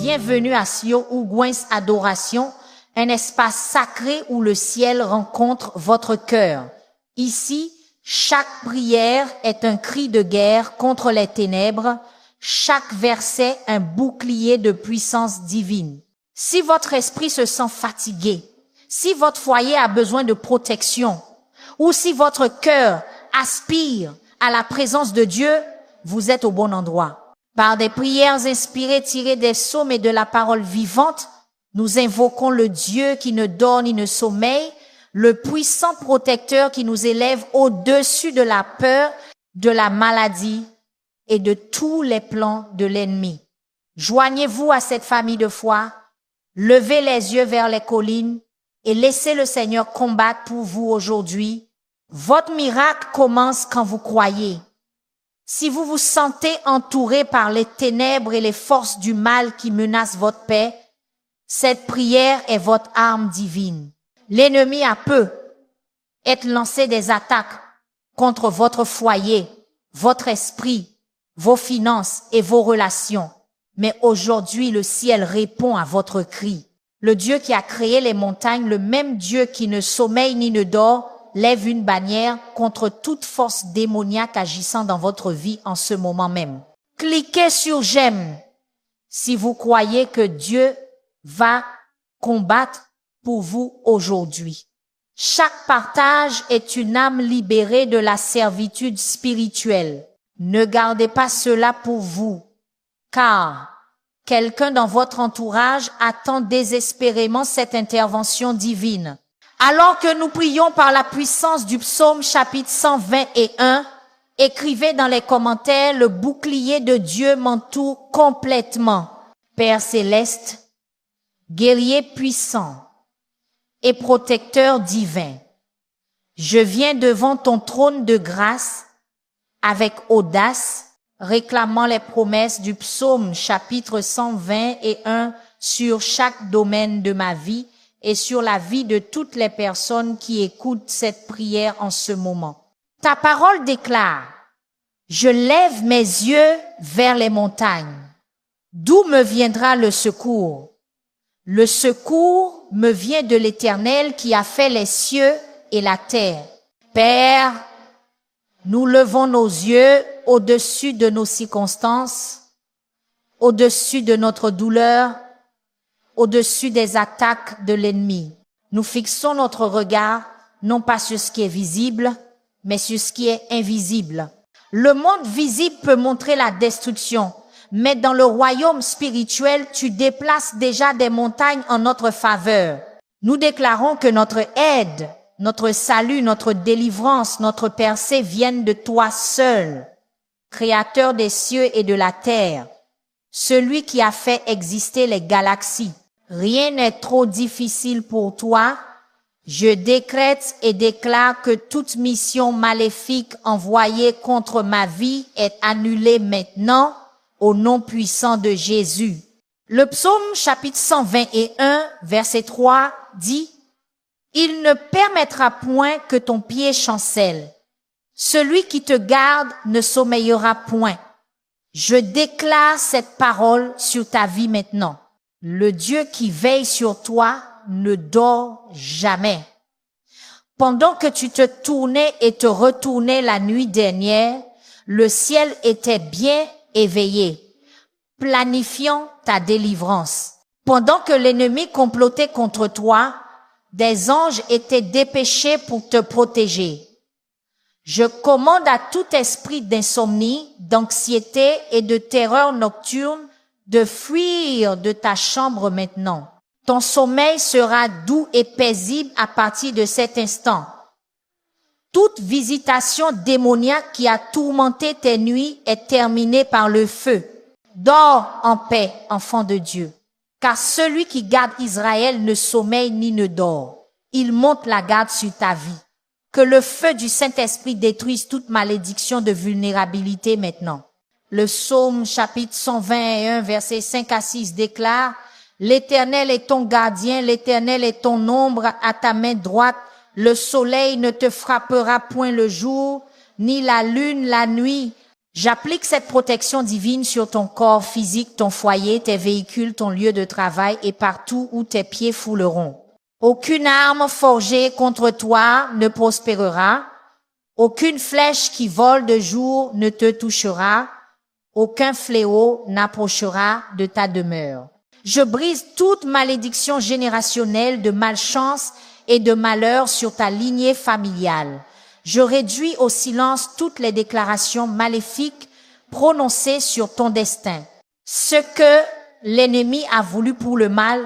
bienvenue à Sio Ougouens Adoration, un espace sacré où le ciel rencontre votre cœur. Ici, chaque prière est un cri de guerre contre les ténèbres, chaque verset un bouclier de puissance divine. Si votre esprit se sent fatigué, si votre foyer a besoin de protection, ou si votre cœur aspire à la présence de Dieu, vous êtes au bon endroit. Par des prières inspirées tirées des psaumes et de la parole vivante, nous invoquons le Dieu qui ne dort ni ne sommeille, le puissant protecteur qui nous élève au-dessus de la peur, de la maladie et de tous les plans de l'ennemi. Joignez-vous à cette famille de foi, levez les yeux vers les collines et laissez le Seigneur combattre pour vous aujourd'hui. Votre miracle commence quand vous croyez. Si vous vous sentez entouré par les ténèbres et les forces du mal qui menacent votre paix, cette prière est votre arme divine. L'ennemi a peu être lancé des attaques contre votre foyer, votre esprit, vos finances et vos relations. Mais aujourd'hui, le ciel répond à votre cri. Le Dieu qui a créé les montagnes, le même Dieu qui ne sommeille ni ne dort, lève une bannière contre toute force démoniaque agissant dans votre vie en ce moment même. Cliquez sur j'aime si vous croyez que Dieu va combattre pour vous aujourd'hui. Chaque partage est une âme libérée de la servitude spirituelle. Ne gardez pas cela pour vous, car quelqu'un dans votre entourage attend désespérément cette intervention divine. Alors que nous prions par la puissance du psaume chapitre 121, écrivez dans les commentaires, le bouclier de Dieu m'entoure complètement. Père céleste, guerrier puissant et protecteur divin, je viens devant ton trône de grâce avec audace, réclamant les promesses du psaume chapitre 121 sur chaque domaine de ma vie et sur la vie de toutes les personnes qui écoutent cette prière en ce moment. Ta parole déclare, je lève mes yeux vers les montagnes. D'où me viendra le secours? Le secours me vient de l'Éternel qui a fait les cieux et la terre. Père, nous levons nos yeux au-dessus de nos circonstances, au-dessus de notre douleur, au-dessus des attaques de l'ennemi. Nous fixons notre regard non pas sur ce qui est visible, mais sur ce qui est invisible. Le monde visible peut montrer la destruction, mais dans le royaume spirituel, tu déplaces déjà des montagnes en notre faveur. Nous déclarons que notre aide, notre salut, notre délivrance, notre percée viennent de toi seul, Créateur des cieux et de la terre, celui qui a fait exister les galaxies. Rien n'est trop difficile pour toi. Je décrète et déclare que toute mission maléfique envoyée contre ma vie est annulée maintenant au nom puissant de Jésus. Le psaume chapitre 121 verset 3 dit « Il ne permettra point que ton pied chancelle. Celui qui te garde ne sommeillera point. » Je déclare cette parole sur ta vie maintenant. Le Dieu qui veille sur toi ne dort jamais. Pendant que tu te tournais et te retournais la nuit dernière, le ciel était bien éveillé, planifiant ta délivrance. Pendant que l'ennemi complotait contre toi, des anges étaient dépêchés pour te protéger. Je commande à tout esprit d'insomnie, d'anxiété et de terreur nocturne de fuir de ta chambre maintenant. Ton sommeil sera doux et paisible à partir de cet instant. Toute visitation démoniaque qui a tourmenté tes nuits est terminée par le feu. Dors en paix, enfant de Dieu, car celui qui garde Israël ne sommeille ni ne dort. Il monte la garde sur ta vie. Que le feu du Saint-Esprit détruise toute malédiction de vulnérabilité maintenant. Le psaume chapitre 121 versets 5 à 6 déclare « L'Éternel est ton gardien, l'Éternel est ton ombre à ta main droite. Le soleil ne te frappera point le jour, ni la lune la nuit. J'applique cette protection divine sur ton corps physique, ton foyer, tes véhicules, ton lieu de travail et partout où tes pieds fouleront. Aucune arme forgée contre toi ne prospérera. Aucune flèche qui vole de jour ne te touchera. Aucun fléau n'approchera de ta demeure. Je brise toute malédiction générationnelle de malchance et de malheur sur ta lignée familiale. Je réduis au silence toutes les déclarations maléfiques prononcées sur ton destin. Ce que l'ennemi a voulu pour le mal,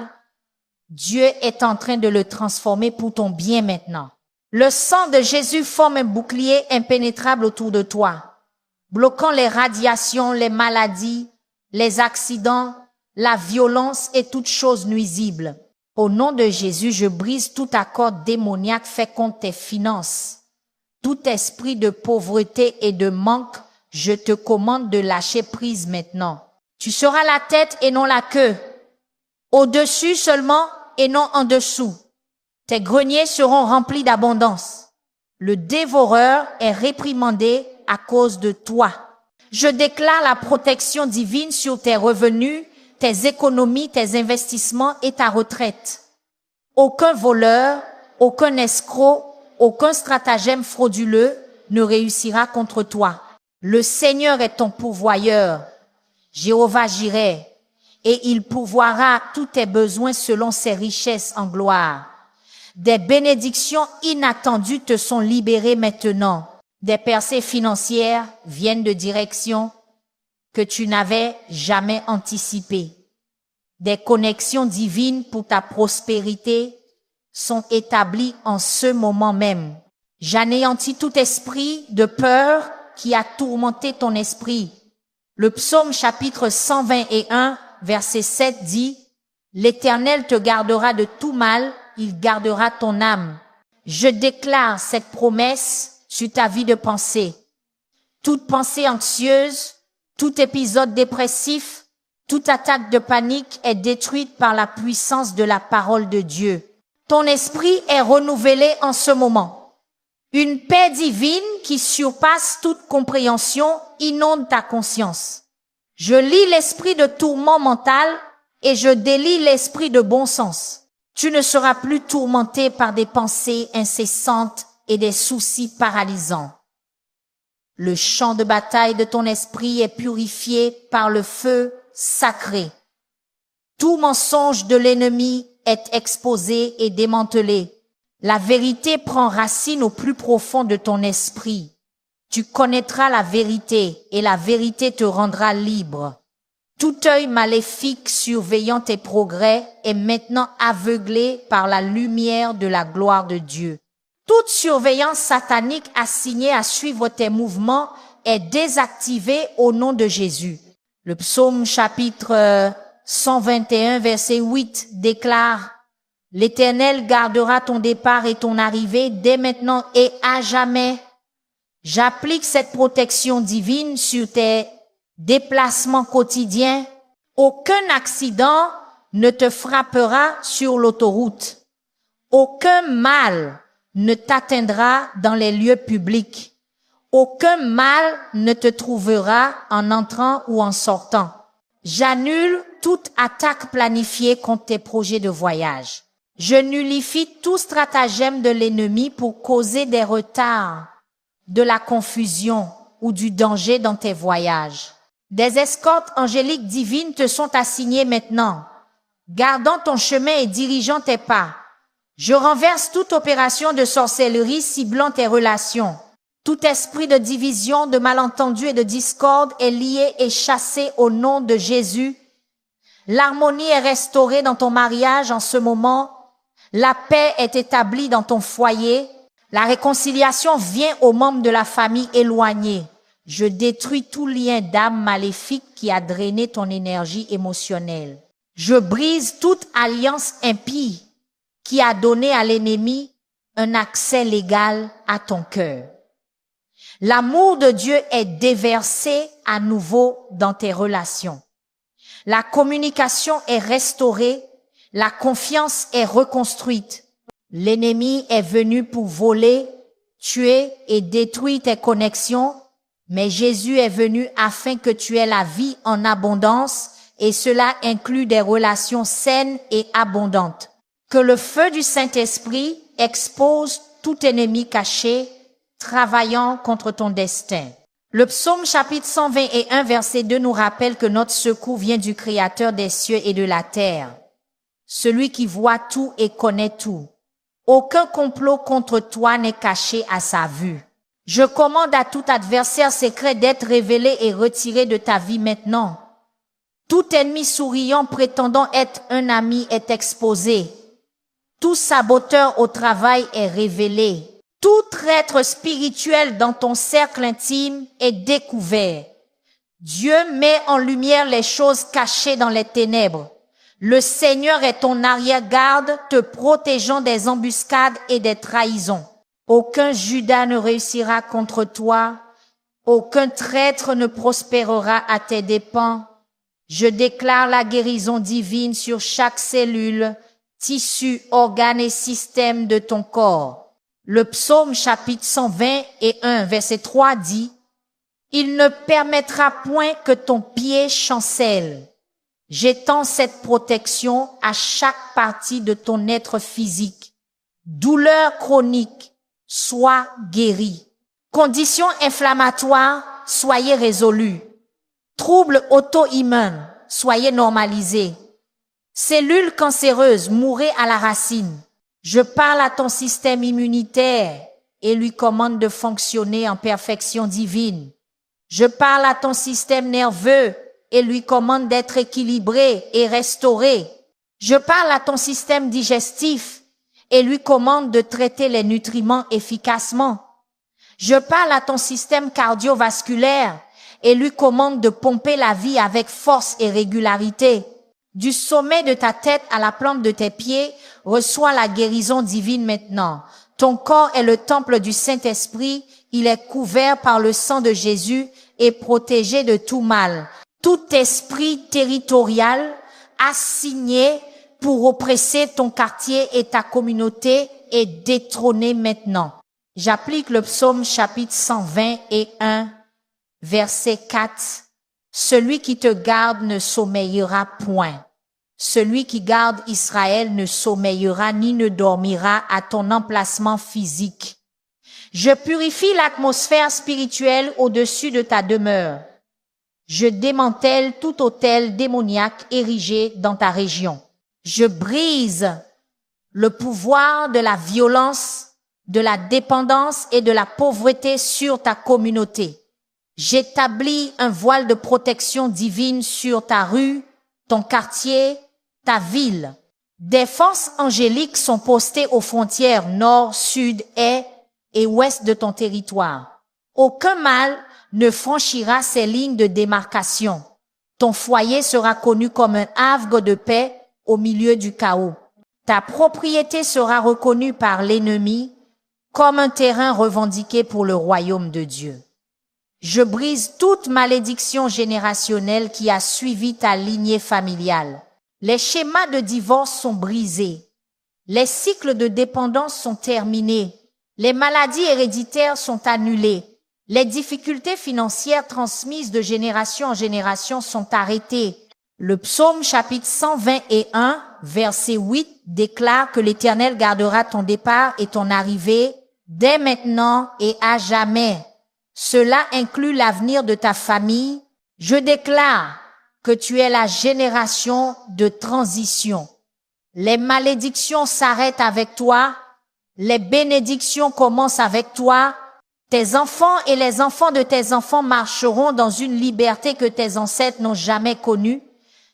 Dieu est en train de le transformer pour ton bien maintenant. Le sang de Jésus forme un bouclier impénétrable autour de toi, bloquant les radiations, les maladies, les accidents, la violence et toutes choses nuisibles. Au nom de Jésus, je brise tout accord démoniaque fait contre tes finances. Tout esprit de pauvreté et de manque, je te commande de lâcher prise maintenant. Tu seras la tête et non la queue, au-dessus seulement et non en dessous. Tes greniers seront remplis d'abondance. Le dévoreur est réprimandé à cause de toi. Je déclare la protection divine sur tes revenus, tes économies, tes investissements et ta retraite. Aucun voleur, aucun escroc, aucun stratagème frauduleux ne réussira contre toi. Le Seigneur est ton pourvoyeur, Jéhovah Jireh, et il pourvoira tous tes besoins selon ses richesses en gloire. Des bénédictions inattendues te sont libérées maintenant. Des percées financières viennent de directions que tu n'avais jamais anticipées. Des connexions divines pour ta prospérité sont établies en ce moment même. J'anéantis tout esprit de peur qui a tourmenté ton esprit. Le psaume chapitre 121, verset 7 dit, « L'Éternel te gardera de tout mal, il gardera ton âme. » Je déclare cette promesse sur ta vie de pensée. Toute pensée anxieuse, tout épisode dépressif, toute attaque de panique est détruite par la puissance de la parole de Dieu. Ton esprit est renouvelé en ce moment. Une paix divine qui surpasse toute compréhension inonde ta conscience. Je lis l'esprit de tourment mental et je délie l'esprit de bon sens. Tu ne seras plus tourmenté par des pensées incessantes et des soucis paralysants. Le champ de bataille de ton esprit est purifié par le feu sacré. Tout mensonge de l'ennemi est exposé et démantelé. La vérité prend racine au plus profond de ton esprit. Tu connaîtras la vérité et la vérité te rendra libre. Tout œil maléfique surveillant tes progrès est maintenant aveuglé par la lumière de la gloire de Dieu. Toute surveillance satanique assignée à suivre tes mouvements est désactivée au nom de Jésus. Le psaume chapitre 121 verset 8 déclare « L'Éternel gardera ton départ et ton arrivée dès maintenant et à jamais. » J'applique cette protection divine sur tes déplacements quotidiens. Aucun accident ne te frappera sur l'autoroute. Aucun mal ne t'atteindra dans les lieux publics. Aucun mal ne te trouvera en entrant ou en sortant. J'annule toute attaque planifiée contre tes projets de voyage. Je nullifie tout stratagème de l'ennemi pour causer des retards, de la confusion ou du danger dans tes voyages. Des escortes angéliques divines te sont assignées maintenant, gardant ton chemin et dirigeant tes pas. Je renverse toute opération de sorcellerie ciblant tes relations. Tout esprit de division, de malentendu et de discorde est lié et chassé au nom de Jésus. L'harmonie est restaurée dans ton mariage en ce moment. La paix est établie dans ton foyer. La réconciliation vient aux membres de la famille éloignés. Je détruis tout lien d'âme maléfique qui a drainé ton énergie émotionnelle. Je brise toute alliance impie qui a donné à l'ennemi un accès légal à ton cœur. L'amour de Dieu est déversé à nouveau dans tes relations. La communication est restaurée, la confiance est reconstruite. L'ennemi est venu pour voler, tuer et détruire tes connexions, Mais Jésus est venu afin que tu aies la vie en abondance, et cela inclut des relations saines et abondantes. Que le feu du Saint-Esprit expose tout ennemi caché, travaillant contre ton destin. Le psaume chapitre 121 verset 2 nous rappelle que notre secours vient du Créateur des cieux et de la terre, celui qui voit tout et connaît tout. Aucun complot contre toi n'est caché à sa vue. Je commande à tout adversaire secret d'être révélé et retiré de ta vie maintenant. Tout ennemi souriant prétendant être un ami est exposé. Tout saboteur au travail est révélé. Tout traître spirituel dans ton cercle intime est découvert. Dieu met en lumière les choses cachées dans les ténèbres. Le Seigneur est ton arrière-garde, te protégeant des embuscades et des trahisons. Aucun Judas ne réussira contre toi. Aucun traître ne prospérera à tes dépens. Je déclare la guérison divine sur chaque cellule, tissu, organe et système de ton corps. Le psaume chapitre 121 verset 3 dit « Il ne permettra point que ton pied chancelle. J'étends cette protection à chaque partie de ton être physique. Douleur chronique, sois guéri. Conditions inflammatoires, soyez résolus. Troubles auto-immuns, soyez normalisés. Cellules cancéreuses, mourez à la racine. Je parle à ton système immunitaire et lui commande de fonctionner en perfection divine. Je parle à ton système nerveux et lui commande d'être équilibré et restauré. Je parle à ton système digestif et lui commande de traiter les nutriments efficacement. Je parle à ton système cardiovasculaire et lui commande de pomper la vie avec force et régularité. Du sommet de ta tête à la plante de tes pieds, reçois la guérison divine maintenant. Ton corps est le temple du Saint-Esprit, il est couvert par le sang de Jésus et protégé de tout mal. Tout esprit territorial assigné pour oppresser ton quartier et ta communauté est détrôné maintenant. J'applique le psaume chapitre 121, verset 4. Celui qui te garde ne sommeillera point. Celui qui garde Israël ne sommeillera ni ne dormira à ton emplacement physique. Je purifie l'atmosphère spirituelle au-dessus de ta demeure. Je démantèle tout autel démoniaque érigé dans ta région. Je brise le pouvoir de la violence, de la dépendance et de la pauvreté sur ta communauté. J'établis un voile de protection divine sur ta rue, ton quartier, ta ville. Des forces angéliques sont postées aux frontières nord, sud, est et ouest de ton territoire. Aucun mal ne franchira ces lignes de démarcation. Ton foyer sera connu comme un havre de paix au milieu du chaos. Ta propriété sera reconnue par l'ennemi comme un terrain revendiqué pour le royaume de Dieu. Je brise toute malédiction générationnelle qui a suivi ta lignée familiale. Les schémas de divorce sont brisés. Les cycles de dépendance sont terminés. Les maladies héréditaires sont annulées. Les difficultés financières transmises de génération en génération sont arrêtées. Le psaume chapitre 121, verset 8 déclare que l'Éternel gardera ton départ et ton arrivée dès maintenant et à jamais. Cela inclut l'avenir de ta famille. Je déclare que tu es la génération de transition. Les malédictions s'arrêtent avec toi. Les bénédictions commencent avec toi. Tes enfants et les enfants de tes enfants marcheront dans une liberté que tes ancêtres n'ont jamais connue.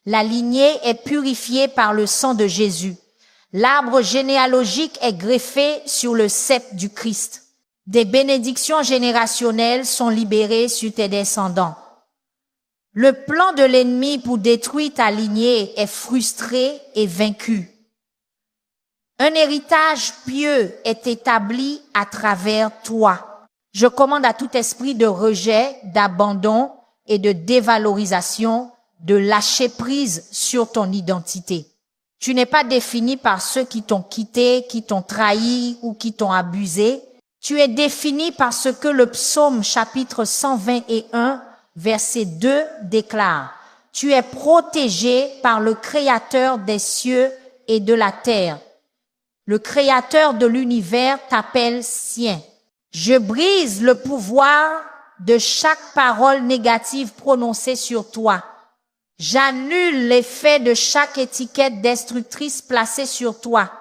La lignée est purifiée par le sang de Jésus. L'arbre généalogique est greffé sur le sceptre du Christ. Des bénédictions générationnelles sont libérées sur tes descendants. Le plan de l'ennemi pour détruire ta lignée est frustré et vaincu. Un héritage pieux est établi à travers toi. Je commande à tout esprit de rejet, d'abandon et de dévalorisation de lâcher prise sur ton identité. Tu n'es pas défini par ceux qui t'ont quitté, qui t'ont trahi ou qui t'ont abusé. Tu es défini par ce que le psaume chapitre 121, verset 2 déclare. Tu es protégé par le Créateur des cieux et de la terre. Le Créateur de l'univers t'appelle sien. Je brise le pouvoir de chaque parole négative prononcée sur toi. J'annule l'effet de chaque étiquette destructrice placée sur toi.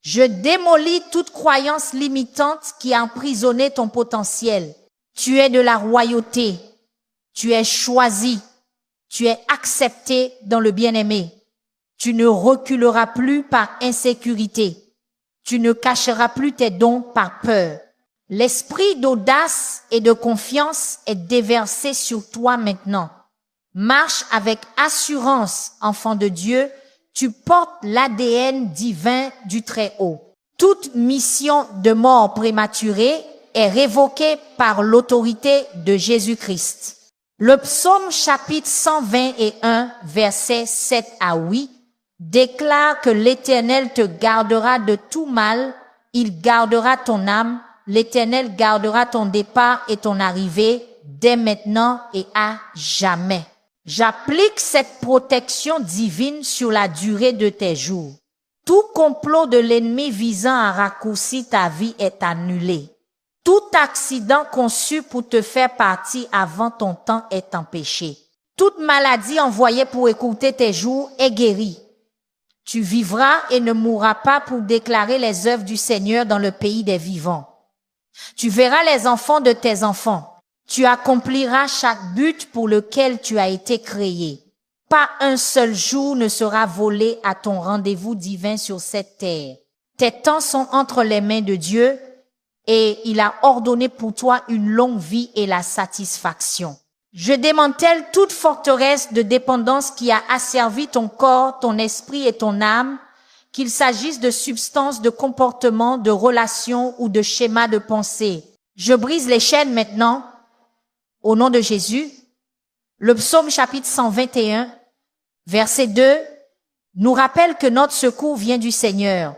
Je démolis toute croyance limitante qui a emprisonné ton potentiel. Tu es de la royauté. Tu es choisi. Tu es accepté dans le bien-aimé. Tu ne reculeras plus par insécurité. Tu ne cacheras plus tes dons par peur. L'esprit d'audace et de confiance est déversé sur toi maintenant. Marche avec assurance, enfant de Dieu. Tu portes l'ADN divin du Très-Haut. Toute mission de mort prématurée est révoquée par l'autorité de Jésus-Christ. Le psaume chapitre 121, versets 7 à 8, déclare que l'Éternel te gardera de tout mal, il gardera ton âme, l'Éternel gardera ton départ et ton arrivée dès maintenant et à jamais. J'applique cette protection divine sur la durée de tes jours. Tout complot de l'ennemi visant à raccourcir ta vie est annulé. Tout accident conçu pour te faire partir avant ton temps est empêché. Toute maladie envoyée pour écourter tes jours est guérie. Tu vivras et ne mourras pas pour déclarer les œuvres du Seigneur dans le pays des vivants. Tu verras les enfants de tes enfants. Tu accompliras chaque but pour lequel tu as été créé. Pas un seul jour ne sera volé à ton rendez-vous divin sur cette terre. Tes temps sont entre les mains de Dieu et il a ordonné pour toi une longue vie et la satisfaction. Je démantèle toute forteresse de dépendance qui a asservi ton corps, ton esprit et ton âme, qu'il s'agisse de substances, de comportements, de relations ou de schémas de pensée. Je brise les chaînes maintenant, au nom de Jésus. Le psaume chapitre 121, verset 2, nous rappelle que notre secours vient du Seigneur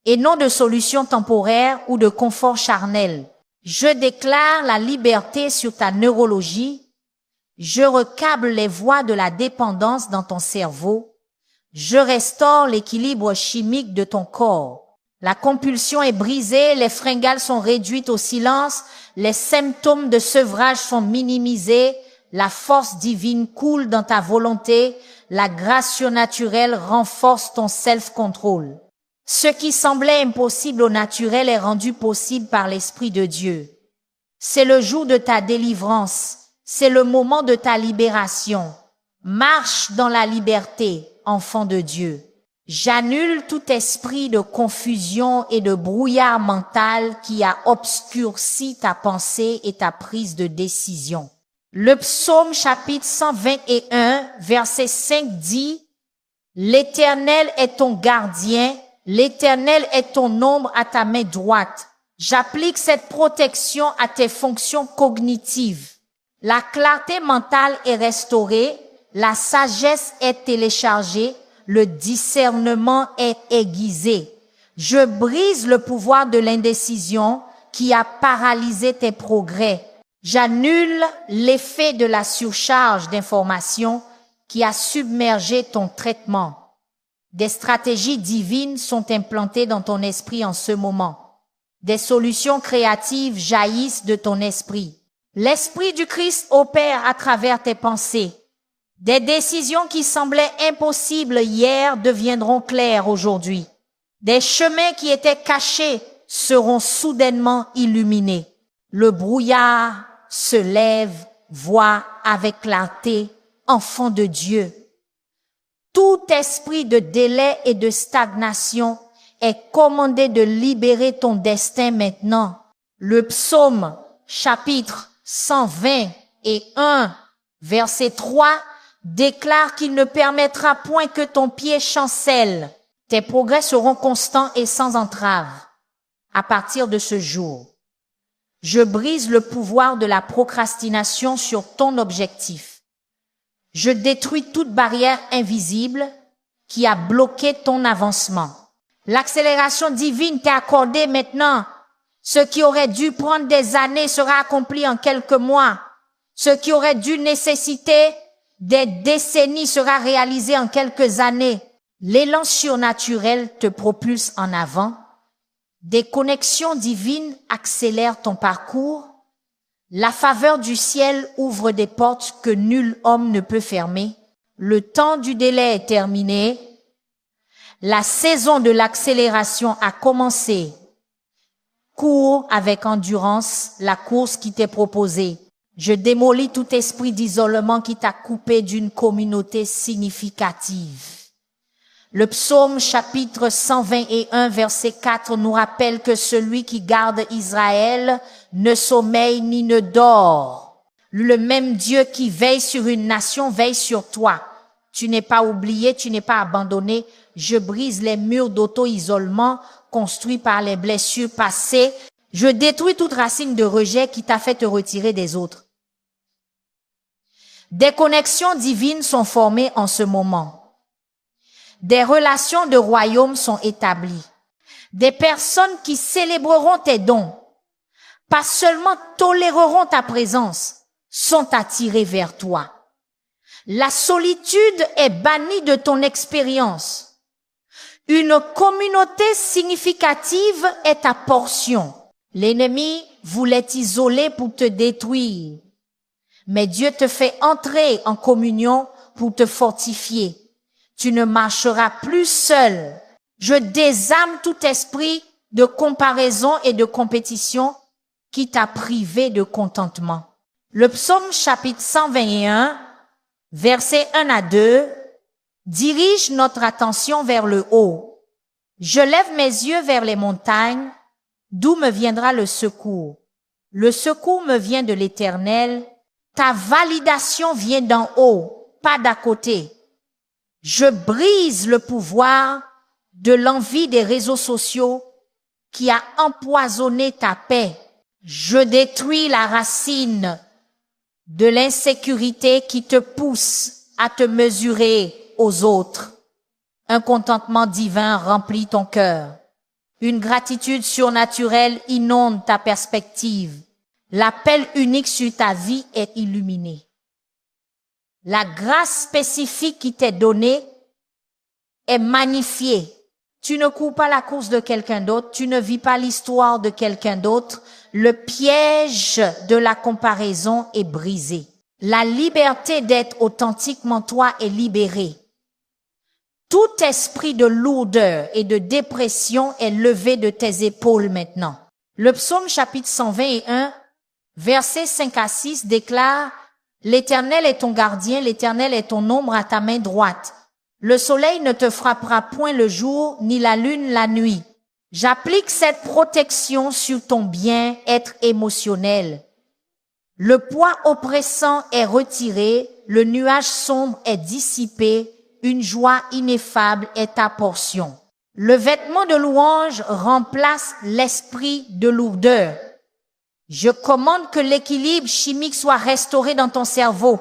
et non de solutions temporaires ou de confort charnel. Je déclare la liberté sur ta neurologie. Je recable les voies de la dépendance dans ton cerveau. Je restaure l'équilibre chimique de ton corps. La compulsion est brisée, les fringales sont réduites au silence, les symptômes de sevrage sont minimisés, la force divine coule dans ta volonté, la grâce surnaturelle renforce ton self-control. Ce qui semblait impossible au naturel est rendu possible par l'Esprit de Dieu. C'est le jour de ta délivrance. C'est le moment de ta libération. Marche dans la liberté, enfant de Dieu. J'annule tout esprit de confusion et de brouillard mental qui a obscurci ta pensée et ta prise de décision. Le psaume chapitre 121, verset 5 dit, « L'Éternel est ton gardien, l'Éternel est ton ombre à ta main droite. » J'applique cette protection à tes fonctions cognitives. La clarté mentale est restaurée, la sagesse est téléchargée, le discernement est aiguisé. Je brise le pouvoir de l'indécision qui a paralysé tes progrès. J'annule l'effet de la surcharge d'informations qui a submergé ton traitement. Des stratégies divines sont implantées dans ton esprit en ce moment. Des solutions créatives jaillissent de ton esprit. L'Esprit du Christ opère à travers tes pensées. Des décisions qui semblaient impossibles hier deviendront claires aujourd'hui. Des chemins qui étaient cachés seront soudainement illuminés. Le brouillard se lève, voit avec clarté, enfant de Dieu. Tout esprit de délai et de stagnation est commandé de libérer ton destin maintenant. Le psaume, chapitre 121, verset 3, déclare qu'il ne permettra point que ton pied chancelle. Tes progrès seront constants et sans entrave. À partir de ce jour, je brise le pouvoir de la procrastination sur ton objectif. Je détruis toute barrière invisible qui a bloqué ton avancement. L'accélération divine t'est accordée maintenant. Ce qui aurait dû prendre des années sera accompli en quelques mois. Ce qui aurait dû nécessiter des décennies sera réalisé en quelques années. L'élan surnaturel te propulse en avant. Des connexions divines accélèrent ton parcours. La faveur du ciel ouvre des portes que nul homme ne peut fermer. Le temps du délai est terminé. La saison de l'accélération a commencé. Cours avec endurance la course qui t'est proposée. Je démolis tout esprit d'isolement qui t'a coupé d'une communauté significative. Le psaume chapitre 121 verset 4 nous rappelle que celui qui garde Israël ne sommeille ni ne dort. Le même Dieu qui veille sur une nation veille sur toi. Tu n'es pas oublié, tu n'es pas abandonné. Je brise les murs d'auto-isolement construits par les blessures passées. Je détruis toute racine de rejet qui t'a fait te retirer des autres. Des connexions divines sont formées en ce moment. Des relations de royaume sont établies. Des personnes qui célébreront tes dons, pas seulement toléreront ta présence, sont attirées vers toi. La solitude est bannie de ton expérience. Une communauté significative est ta portion. L'ennemi voulait t'isoler pour te détruire, mais Dieu te fait entrer en communion pour te fortifier. Tu ne marcheras plus seul. Je désarme tout esprit de comparaison et de compétition qui t'a privé de contentement. Le psaume chapitre 121, versets 1 à 2, dirige notre attention vers le haut. Je lève mes yeux vers les montagnes, d'où me viendra le secours. Le secours me vient de l'Éternel. Ta validation vient d'en haut, pas d'à côté. Je brise le pouvoir de l'envie des réseaux sociaux qui a empoisonné ta paix. Je détruis la racine de l'insécurité qui te pousse à te mesurer aux autres. Un contentement divin remplit ton cœur. Une gratitude surnaturelle inonde ta perspective. L'appel unique sur ta vie est illuminé. La grâce spécifique qui t'est donnée est magnifiée. Tu ne cours pas la course de quelqu'un d'autre, tu ne vis pas l'histoire de quelqu'un d'autre. Le piège de la comparaison est brisé. La liberté d'être authentiquement toi est libérée. Tout esprit de lourdeur et de dépression est levé de tes épaules maintenant. Le psaume chapitre 121, versets 5 à 6 déclare: L'Éternel est ton gardien, l'Éternel est ton ombre à ta main droite. Le soleil ne te frappera point le jour, ni la lune la nuit. J'applique cette protection sur ton bien-être émotionnel. Le poids oppressant est retiré, le nuage sombre est dissipé, une joie ineffable est ta portion. Le vêtement de louange remplace l'esprit de lourdeur. Je commande que l'équilibre chimique soit restauré dans ton cerveau.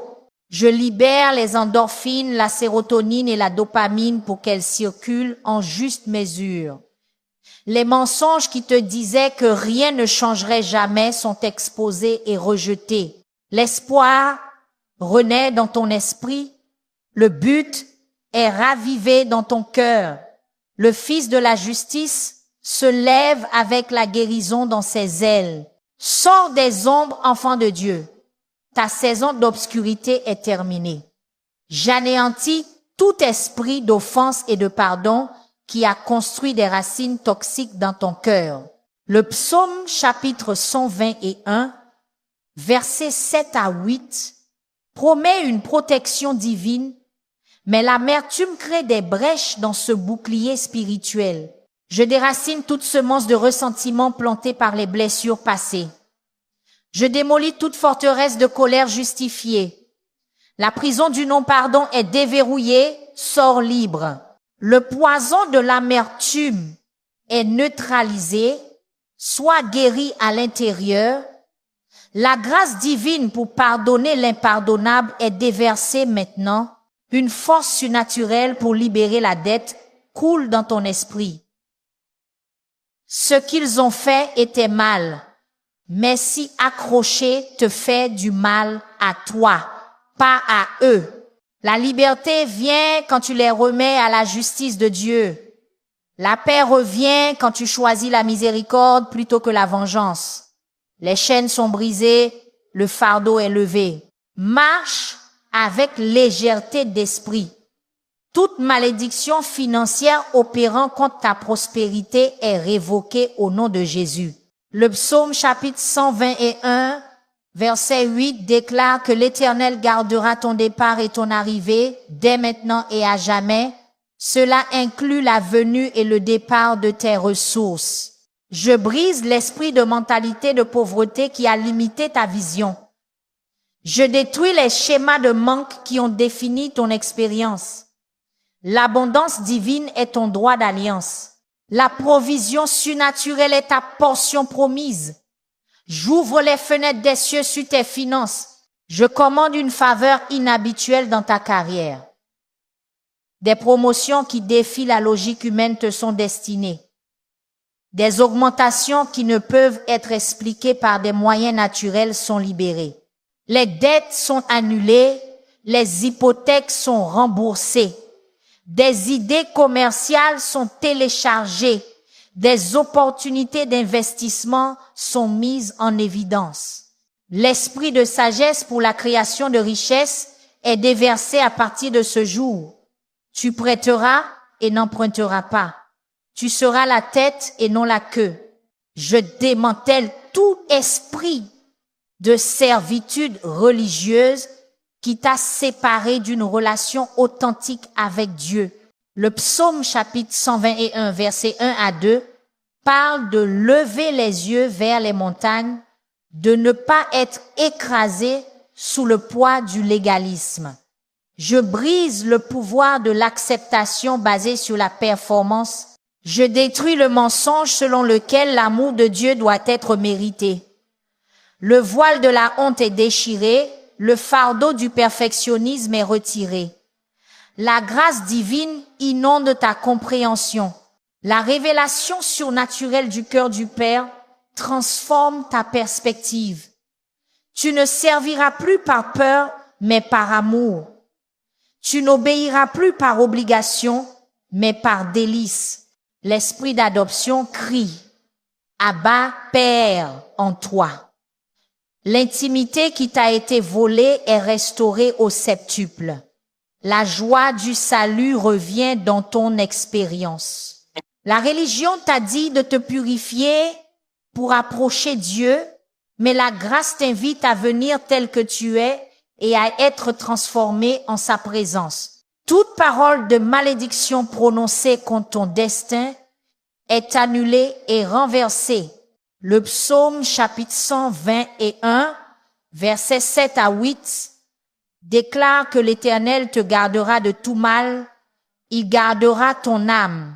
Je libère les endorphines, la sérotonine et la dopamine pour qu'elles circulent en juste mesure. Les mensonges qui te disaient que rien ne changerait jamais sont exposés et rejetés. L'espoir renaît dans ton esprit. Le but est ravivé dans ton cœur. Le Fils de la justice se lève avec la guérison dans ses ailes. Sors des ombres, enfant de Dieu. Ta saison d'obscurité est terminée. J'anéantis tout esprit d'offense et de pardon qui a construit des racines toxiques dans ton cœur. Le psaume chapitre 121, versets 7 à 8, promet une protection divine, mais l'amertume crée des brèches dans ce bouclier spirituel. Je déracine toute semence de ressentiment plantée par les blessures passées. Je démolis toute forteresse de colère justifiée. La prison du non-pardon est déverrouillée, sors libre. Le poison de l'amertume est neutralisé, sois guéri à l'intérieur. La grâce divine pour pardonner l'impardonnable est déversée maintenant. Une force surnaturelle pour libérer la dette coule dans ton esprit. Ce qu'ils ont fait était mal, mais si accrocher te fait du mal à toi, pas à eux. La liberté vient quand tu les remets à la justice de Dieu. La paix revient quand tu choisis la miséricorde plutôt que la vengeance. Les chaînes sont brisées, le fardeau est levé. Marche avec légèreté d'esprit. Toute malédiction financière opérant contre ta prospérité est révoquée au nom de Jésus. Le psaume chapitre 121, verset 8 déclare que l'Éternel gardera ton départ et ton arrivée dès maintenant et à jamais. Cela inclut la venue et le départ de tes ressources. Je brise l'esprit de mentalité de pauvreté qui a limité ta vision. Je détruis les schémas de manque qui ont défini ton expérience. L'abondance divine est ton droit d'alliance. La provision surnaturelle est ta portion promise. J'ouvre les fenêtres des cieux sur tes finances. Je commande une faveur inhabituelle dans ta carrière. Des promotions qui défient la logique humaine te sont destinées. Des augmentations qui ne peuvent être expliquées par des moyens naturels sont libérées. Les dettes sont annulées, les hypothèques sont remboursées. Des idées commerciales sont téléchargées. Des opportunités d'investissement sont mises en évidence. L'esprit de sagesse pour la création de richesses est déversé à partir de ce jour. Tu prêteras et n'emprunteras pas. Tu seras la tête et non la queue. Je démantèle tout esprit de servitude religieuse qui t'a séparé d'une relation authentique avec Dieu. Le psaume chapitre 121, verset 1 à 2 parle de lever les yeux vers les montagnes, de ne pas être écrasé sous le poids du légalisme. Je brise le pouvoir de l'acceptation basée sur la performance. Je détruis le mensonge selon lequel l'amour de Dieu doit être mérité. Le voile de la honte est déchiré, le fardeau du perfectionnisme est retiré. La grâce divine inonde ta compréhension. La révélation surnaturelle du cœur du Père transforme ta perspective. Tu ne serviras plus par peur, mais par amour. Tu n'obéiras plus par obligation, mais par délice. L'esprit d'adoption crie « Abba, Père » en toi. L'intimité qui t'a été volée est restaurée au septuple. La joie du salut revient dans ton expérience. La religion t'a dit de te purifier pour approcher Dieu, mais la grâce t'invite à venir tel que tu es et à être transformé en sa présence. Toute parole de malédiction prononcée contre ton destin est annulée et renversée. Le psaume chapitre 121, versets 7 à 8, déclare que l'Éternel te gardera de tout mal, il gardera ton âme.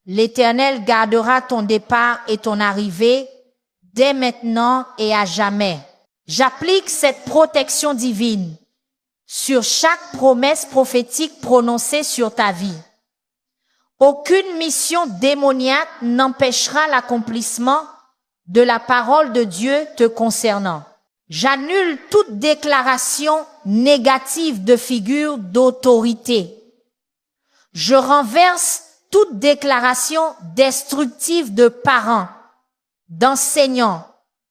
L'Éternel gardera ton départ et ton arrivée dès maintenant et à jamais. J'applique cette protection divine sur chaque promesse prophétique prononcée sur ta vie. Aucune mission démoniaque n'empêchera l'accomplissement de la parole de Dieu te concernant. J'annule toute déclaration négative de figure d'autorité. Je renverse toute déclaration destructive de parents, d'enseignants,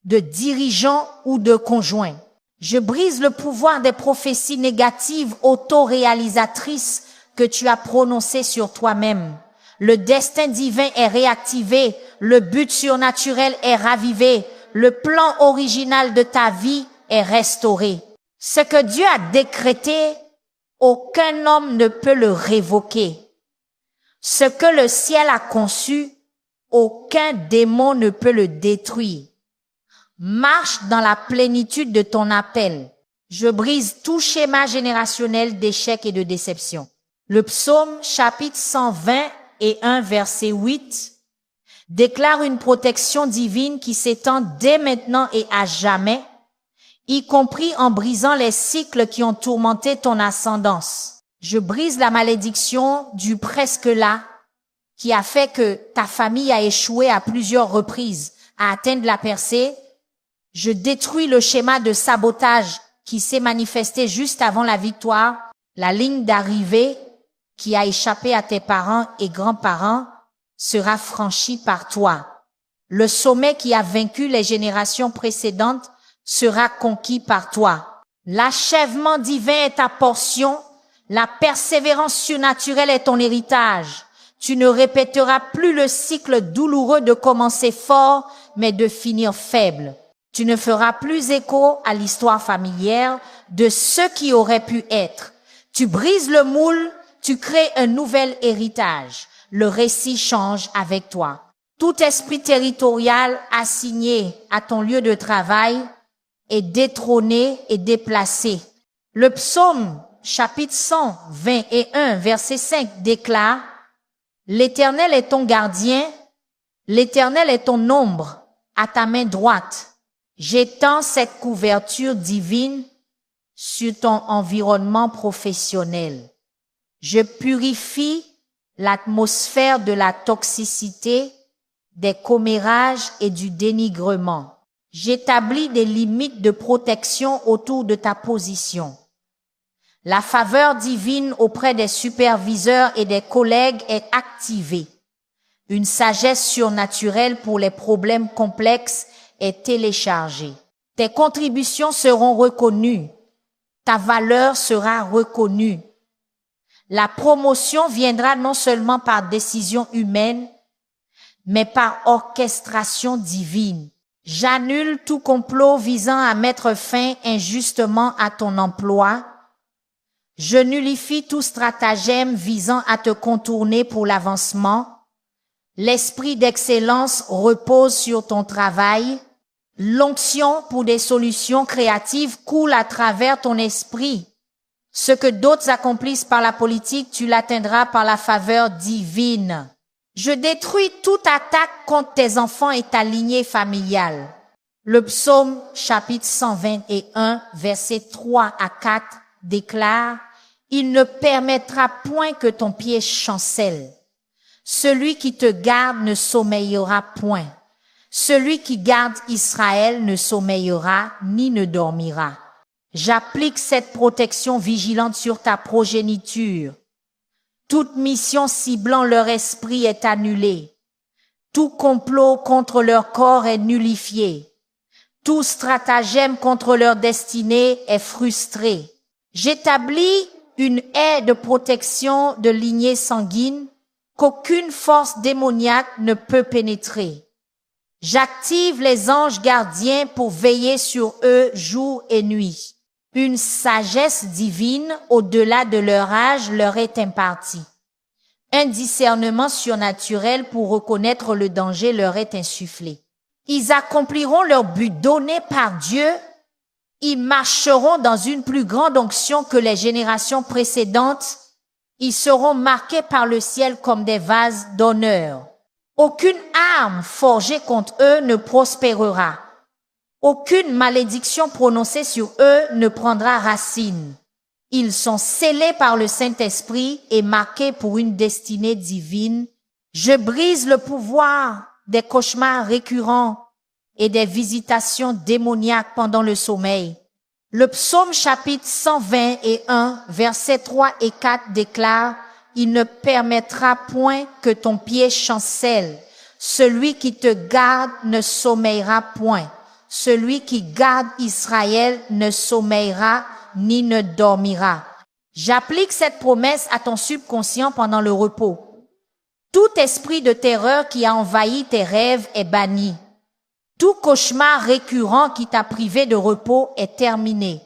de dirigeants ou de conjoints. Je brise le pouvoir des prophéties négatives autoréalisatrices que tu as prononcées sur toi-même. Le destin divin est réactivé, le but surnaturel est ravivé, le plan original de ta vie est restauré. Ce que Dieu a décrété, aucun homme ne peut le révoquer. Ce que le ciel a conçu, aucun démon ne peut le détruire. Marche dans la plénitude de ton appel. Je brise tout schéma générationnel d'échec et de déception. Le psaume chapitre 121, verset 8 déclare une protection divine qui s'étend dès maintenant et à jamais, y compris en brisant les cycles qui ont tourmenté ton ascendance. Je brise la malédiction du presque là qui a fait que ta famille a échoué à plusieurs reprises à atteindre la percée, je détruis le schéma de sabotage qui s'est manifesté juste avant la victoire, la ligne d'arrivée qui a échappé à tes parents et grands-parents sera franchie par toi. Le sommet qui a vaincu les générations précédentes sera conquis par toi. L'achèvement divin est ta portion, la persévérance surnaturelle est ton héritage. Tu ne répéteras plus le cycle douloureux de commencer fort, mais de finir faible. Tu ne feras plus écho à l'histoire familière de ce qui aurait pu être. Tu brises le moule, tu crées un nouvel héritage. Le récit change avec toi. Tout esprit territorial assigné à ton lieu de travail est détrôné et déplacé. Le psaume, chapitre 121, verset 5 déclare: L'Éternel est ton gardien, l'Éternel est ton ombre à ta main droite. J'étends cette couverture divine sur ton environnement professionnel. Je purifie l'atmosphère de la toxicité, des commérages et du dénigrement. J'établis des limites de protection autour de ta position. La faveur divine auprès des superviseurs et des collègues est activée. Une sagesse surnaturelle pour les problèmes complexes est téléchargée. Tes contributions seront reconnues. Ta valeur sera reconnue. La promotion viendra non seulement par décision humaine, mais par orchestration divine. J'annule tout complot visant à mettre fin injustement à ton emploi. Je nullifie tout stratagème visant à te contourner pour l'avancement. L'esprit d'excellence repose sur ton travail. L'onction pour des solutions créatives coule à travers ton esprit. Ce que d'autres accomplissent par la politique, tu l'atteindras par la faveur divine. Je détruis toute attaque contre tes enfants et ta lignée familiale. Le psaume chapitre 121, versets 3 à 4 déclare: Il ne permettra point que ton pied chancelle. Celui qui te garde ne sommeillera point. Celui qui garde Israël ne sommeillera ni ne dormira. J'applique cette protection vigilante sur ta progéniture. Toute mission ciblant leur esprit est annulée. Tout complot contre leur corps est nullifié. Tout stratagème contre leur destinée est frustré. J'établis une haie de protection de lignée sanguine qu'aucune force démoniaque ne peut pénétrer. J'active les anges gardiens pour veiller sur eux jour et nuit. Une sagesse divine au-delà de leur âge leur est impartie. Un discernement surnaturel pour reconnaître le danger leur est insufflé. Ils accompliront leur but donné par Dieu. Ils marcheront dans une plus grande onction que les générations précédentes. Ils seront marqués par le ciel comme des vases d'honneur. Aucune arme forgée contre eux ne prospérera. Aucune malédiction prononcée sur eux ne prendra racine. Ils sont scellés par le Saint-Esprit et marqués pour une destinée divine. Je brise le pouvoir des cauchemars récurrents et des visitations démoniaques pendant le sommeil. Le psaume chapitre 121, versets 3 et 4 déclare: Il ne permettra point que ton pied chancelle. Celui qui te garde ne sommeillera point. Celui qui garde Israël ne sommeillera ni ne dormira. J'applique cette promesse à ton subconscient pendant le repos. Tout esprit de terreur qui a envahi tes rêves est banni. Tout cauchemar récurrent qui t'a privé de repos est terminé.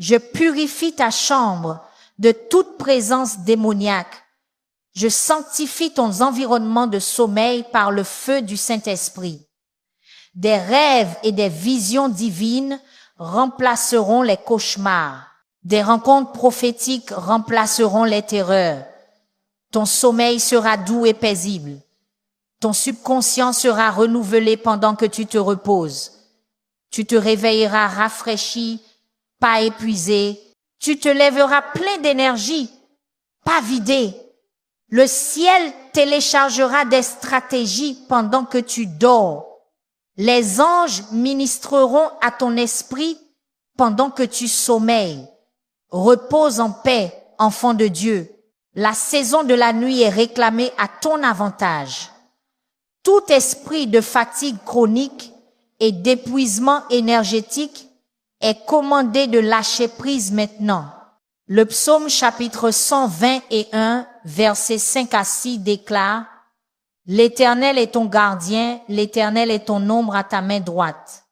Je purifie ta chambre de toute présence démoniaque. Je sanctifie ton environnement de sommeil par le feu du Saint-Esprit. Des rêves et des visions divines remplaceront les cauchemars. Des rencontres prophétiques remplaceront les terreurs. Ton sommeil sera doux et paisible. Ton subconscient sera renouvelé pendant que tu te reposes. Tu te réveilleras rafraîchi, pas épuisé. Tu te lèveras plein d'énergie, pas vidé. Le ciel téléchargera des stratégies pendant que tu dors. Les anges ministreront à ton esprit pendant que tu sommeilles. Repose en paix, enfant de Dieu. La saison de la nuit est réclamée à ton avantage. Tout esprit de fatigue chronique et d'épuisement énergétique est commandé de lâcher prise maintenant. Le psaume chapitre 121, versets 5 à 6 déclare: L'Éternel est ton gardien, l'Éternel est ton ombre à ta main droite.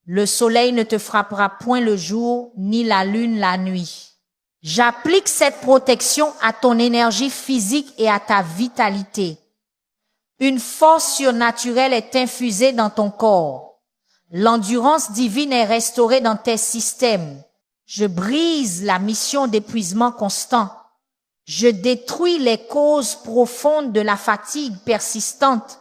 Le soleil ne te frappera point le jour, ni la lune la nuit. J'applique cette protection à ton énergie physique et à ta vitalité. Une force surnaturelle est infusée dans ton corps. L'endurance divine est restaurée dans tes systèmes. Je brise la mission d'épuisement constant. Je détruis les causes profondes de la fatigue persistante.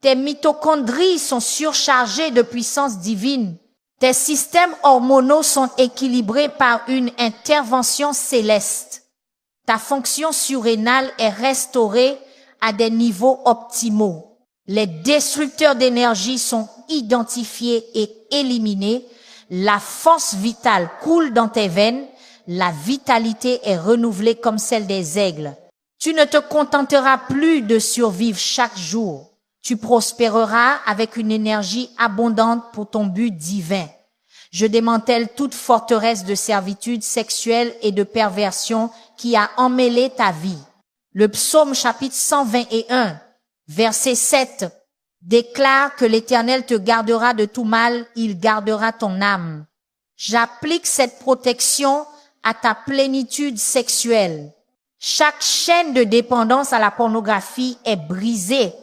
Tes mitochondries sont surchargées de puissance divine. Tes systèmes hormonaux sont équilibrés par une intervention céleste. Ta fonction surrénale est restaurée à des niveaux optimaux. Les destructeurs d'énergie sont identifiés et éliminés. La force vitale coule dans tes veines. La vitalité est renouvelée comme celle des aigles. Tu ne te contenteras plus de survivre chaque jour. Tu prospéreras avec une énergie abondante pour ton but divin. Je démantèle toute forteresse de servitude sexuelle et de perversion qui a emmêlé ta vie. Le psaume chapitre 121, verset 7, déclare que l'Éternel te gardera de tout mal, il gardera ton âme. J'applique cette protection à ta plénitude sexuelle. Chaque chaîne de dépendance à la pornographie est brisée.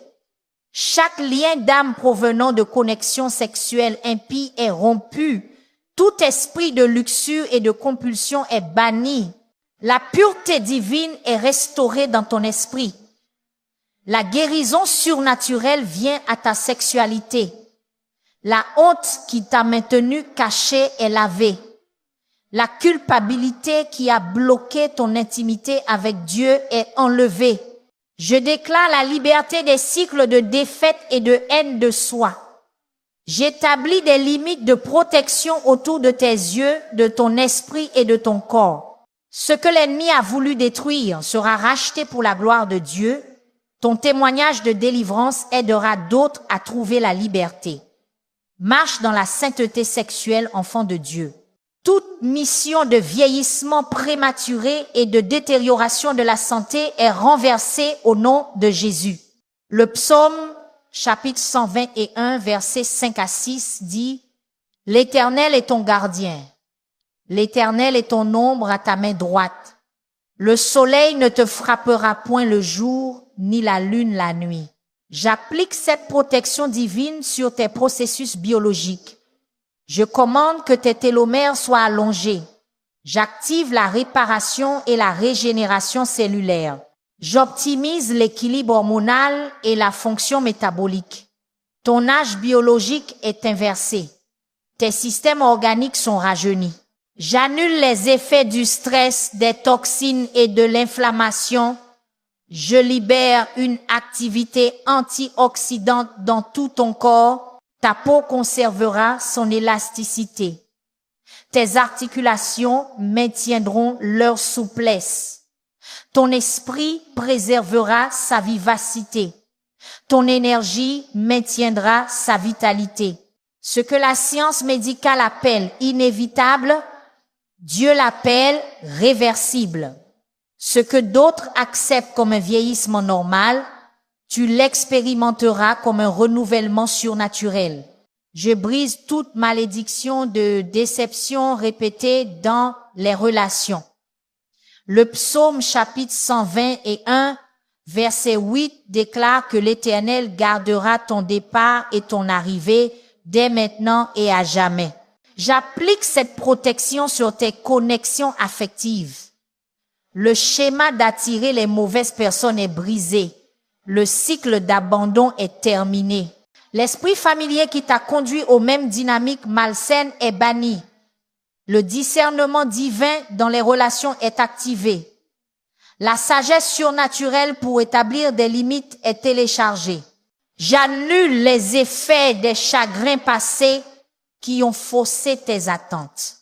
Chaque lien d'âme provenant de connexions sexuelles impies est rompu. Tout esprit de luxure et de compulsion est banni. La pureté divine est restaurée dans ton esprit. La guérison surnaturelle vient à ta sexualité. La honte qui t'a maintenu caché est lavée. La culpabilité qui a bloqué ton intimité avec Dieu est enlevée. Je déclare la liberté des cycles de défaite et de haine de soi. J'établis des limites de protection autour de tes yeux, de ton esprit et de ton corps. Ce que l'ennemi a voulu détruire sera racheté pour la gloire de Dieu. Ton témoignage de délivrance aidera d'autres à trouver la liberté. Marche dans la sainteté sexuelle, enfant de Dieu. Toute mission de vieillissement prématuré et de détérioration de la santé est renversée au nom de Jésus. Le psaume chapitre 121, versets 5 à 6 dit: L'Éternel est ton gardien. L'Éternel est ton ombre à ta main droite. Le soleil ne te frappera point le jour, ni la lune la nuit. J'applique cette protection divine sur tes processus biologiques. Je commande que tes télomères soient allongés. J'active la réparation et la régénération cellulaire. J'optimise l'équilibre hormonal et la fonction métabolique. Ton âge biologique est inversé. Tes systèmes organiques sont rajeunis. J'annule les effets du stress, des toxines et de l'inflammation. Je libère une activité antioxydante dans tout ton corps. Ta peau conservera son élasticité. Tes articulations maintiendront leur souplesse. Ton esprit préservera sa vivacité. Ton énergie maintiendra sa vitalité. Ce que la science médicale appelle inévitable, Dieu l'appelle réversible. Ce que d'autres acceptent comme un vieillissement normal, tu l'expérimenteras comme un renouvellement surnaturel. Je brise toute malédiction de déception répétée dans les relations. Le psaume chapitre 121, verset 8 déclare que l'Éternel gardera ton départ et ton arrivée dès maintenant et à jamais. J'applique cette protection sur tes connexions affectives. Le schéma d'attirer les mauvaises personnes est brisé. Le cycle d'abandon est terminé. L'esprit familier qui t'a conduit aux mêmes dynamiques malsaines est banni. Le discernement divin dans les relations est activé. La sagesse surnaturelle pour établir des limites est téléchargée. J'annule les effets des chagrins passés qui ont faussé tes attentes.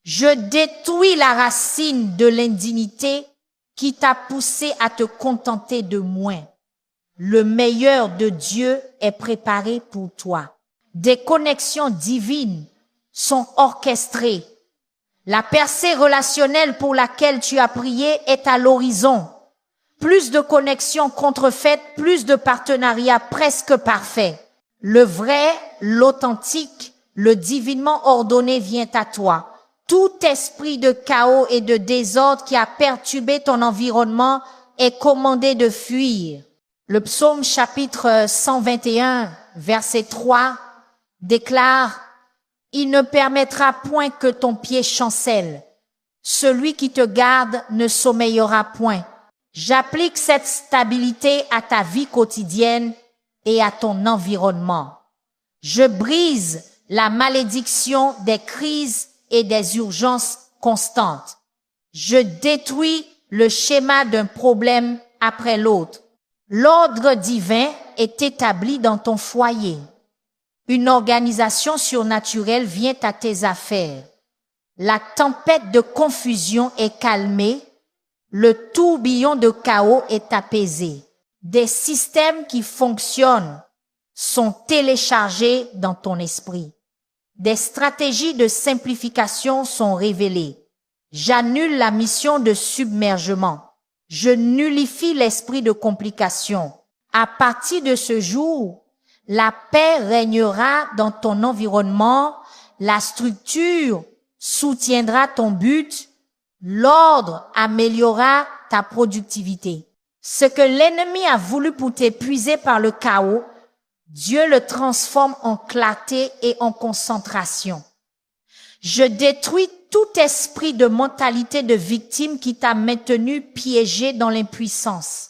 Je détruis la racine de l'indignité qui t'a poussé à te contenter de moins. Le meilleur de Dieu est préparé pour toi. Des connexions divines sont orchestrées. La percée relationnelle pour laquelle tu as prié est à l'horizon. Plus de connexions contrefaites, plus de partenariats presque parfaits. Le vrai, l'authentique, le divinement ordonné vient à toi. Tout esprit de chaos et de désordre qui a perturbé ton environnement est commandé de fuir. Le psaume chapitre 121, verset 3 déclare: il ne permettra point que ton pied chancelle. Celui qui te garde ne sommeillera point. J'applique cette stabilité à ta vie quotidienne et à ton environnement. Je brise la malédiction des crises et des urgences constantes. Je détruis le schéma d'un problème après l'autre. L'ordre divin est établi dans ton foyer. Une organisation surnaturelle vient à tes affaires. La tempête de confusion est calmée. Le tourbillon de chaos est apaisé. Des systèmes qui fonctionnent sont téléchargés dans ton esprit. Des stratégies de simplification sont révélées. J'annule la mission de submergement. Je nullifie l'esprit de complication. À partir de ce jour, la paix régnera dans ton environnement, la structure soutiendra ton but, l'ordre améliorera ta productivité. Ce que l'ennemi a voulu pour t'épuiser par le chaos, Dieu le transforme en clarté et en concentration. Je détruis tout esprit de mentalité de victime qui t'a maintenu piégé dans l'impuissance.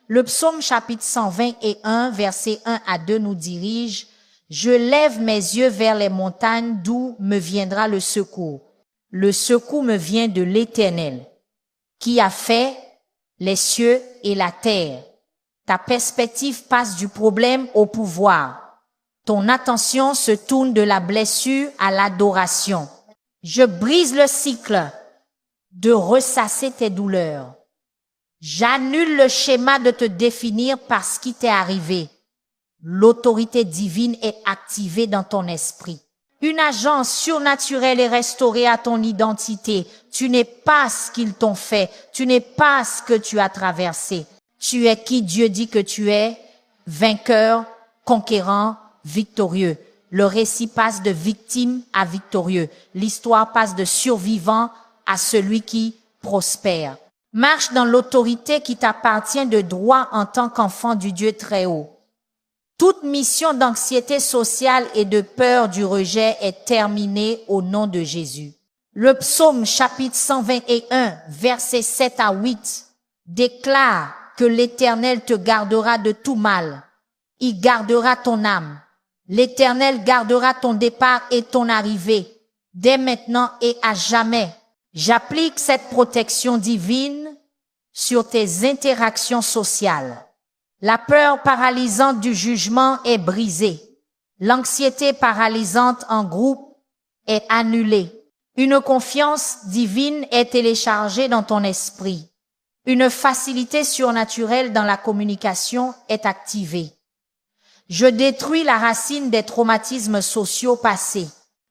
Le psaume chapitre 121, verset 1 à 2 nous dirige: je lève mes yeux vers les montagnes d'où me viendra le secours. Le secours me vient de l'Éternel, qui a fait les cieux et la terre. Ta perspective passe du problème au pouvoir. Ton attention se tourne de la blessure à l'adoration. Je brise le cycle de ressasser tes douleurs. J'annule le schéma de te définir par ce qui t'est arrivé. L'autorité divine est activée dans ton esprit. Une agence surnaturelle est restaurée à ton identité. Tu n'es pas ce qu'ils t'ont fait. Tu n'es pas ce que tu as traversé. Tu es qui Dieu dit que tu es: vainqueur, conquérant, victorieux. Le récit passe de victime à victorieux. L'histoire passe de survivant à celui qui prospère. Marche dans l'autorité qui t'appartient de droit en tant qu'enfant du Dieu très haut. Toute mission d'anxiété sociale et de peur du rejet est terminée au nom de Jésus. Le psaume chapitre 121, versets 7 à 8 déclare que l'Éternel te gardera de tout mal. Il gardera ton âme. L'Éternel gardera ton départ et ton arrivée, dès maintenant et à jamais. J'applique cette protection divine sur tes interactions sociales. La peur paralysante du jugement est brisée. L'anxiété paralysante en groupe est annulée. Une confiance divine est téléchargée dans ton esprit. Une facilité surnaturelle dans la communication est activée. Je détruis la racine des traumatismes sociaux passés.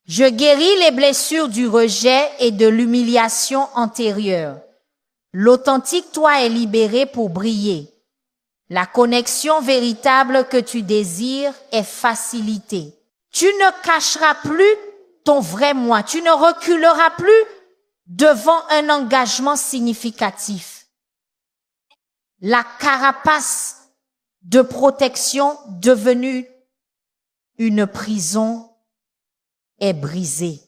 Je guéris les blessures du rejet et de l'humiliation antérieure. L'authentique toi est libéré pour briller. La connexion véritable que tu désires est facilitée. Tu ne cacheras plus ton vrai moi. Tu ne reculeras plus devant un engagement significatif. La carapace de protection devenue une prison est brisée.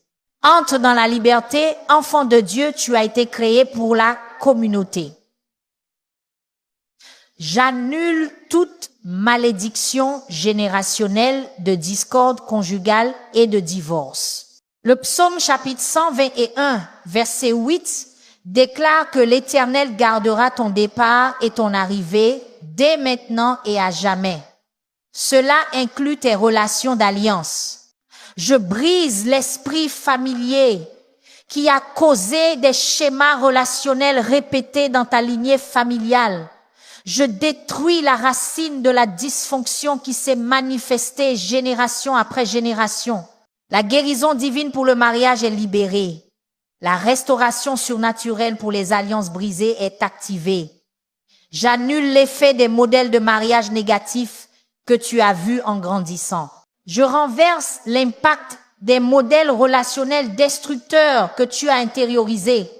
Entre dans la liberté, enfant de Dieu, tu as été créé pour la communauté. J'annule toute malédiction générationnelle de discorde conjugale et de divorce. Le psaume chapitre 121, verset 8 Déclare que l'Éternel gardera ton départ et ton arrivée dès maintenant et à jamais. Cela inclut tes relations d'alliance. Je brise l'esprit familier qui a causé des schémas relationnels répétés dans ta lignée familiale. Je détruis la racine de la dysfonction qui s'est manifestée génération après génération. La guérison divine pour le mariage est libérée. La restauration surnaturelle pour les alliances brisées est activée. J'annule l'effet des modèles de mariage négatifs que tu as vus en grandissant. Je renverse l'impact des modèles relationnels destructeurs que tu as intériorisés.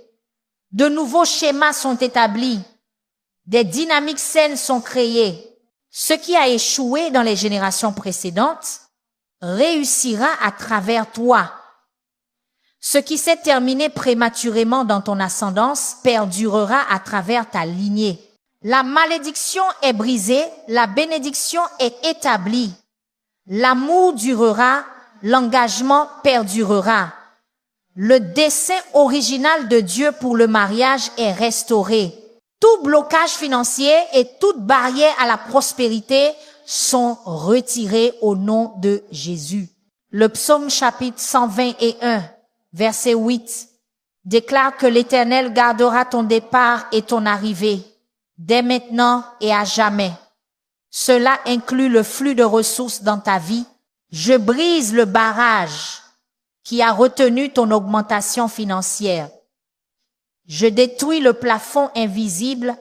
De nouveaux schémas sont établis. Des dynamiques saines sont créées. Ce qui a échoué dans les générations précédentes réussira à travers toi. Ce qui s'est terminé prématurément dans ton ascendance perdurera à travers ta lignée. La malédiction est brisée, la bénédiction est établie. L'amour durera, l'engagement perdurera. Le dessein original de Dieu pour le mariage est restauré. Tout blocage financier et toute barrière à la prospérité sont retirés au nom de Jésus. Le psaume chapitre 121, verset 8, déclare que l'Éternel gardera ton départ et ton arrivée, dès maintenant et à jamais. Cela inclut le flux de ressources dans ta vie. Je brise le barrage qui a retenu ton augmentation financière. Je détruis le plafond invisible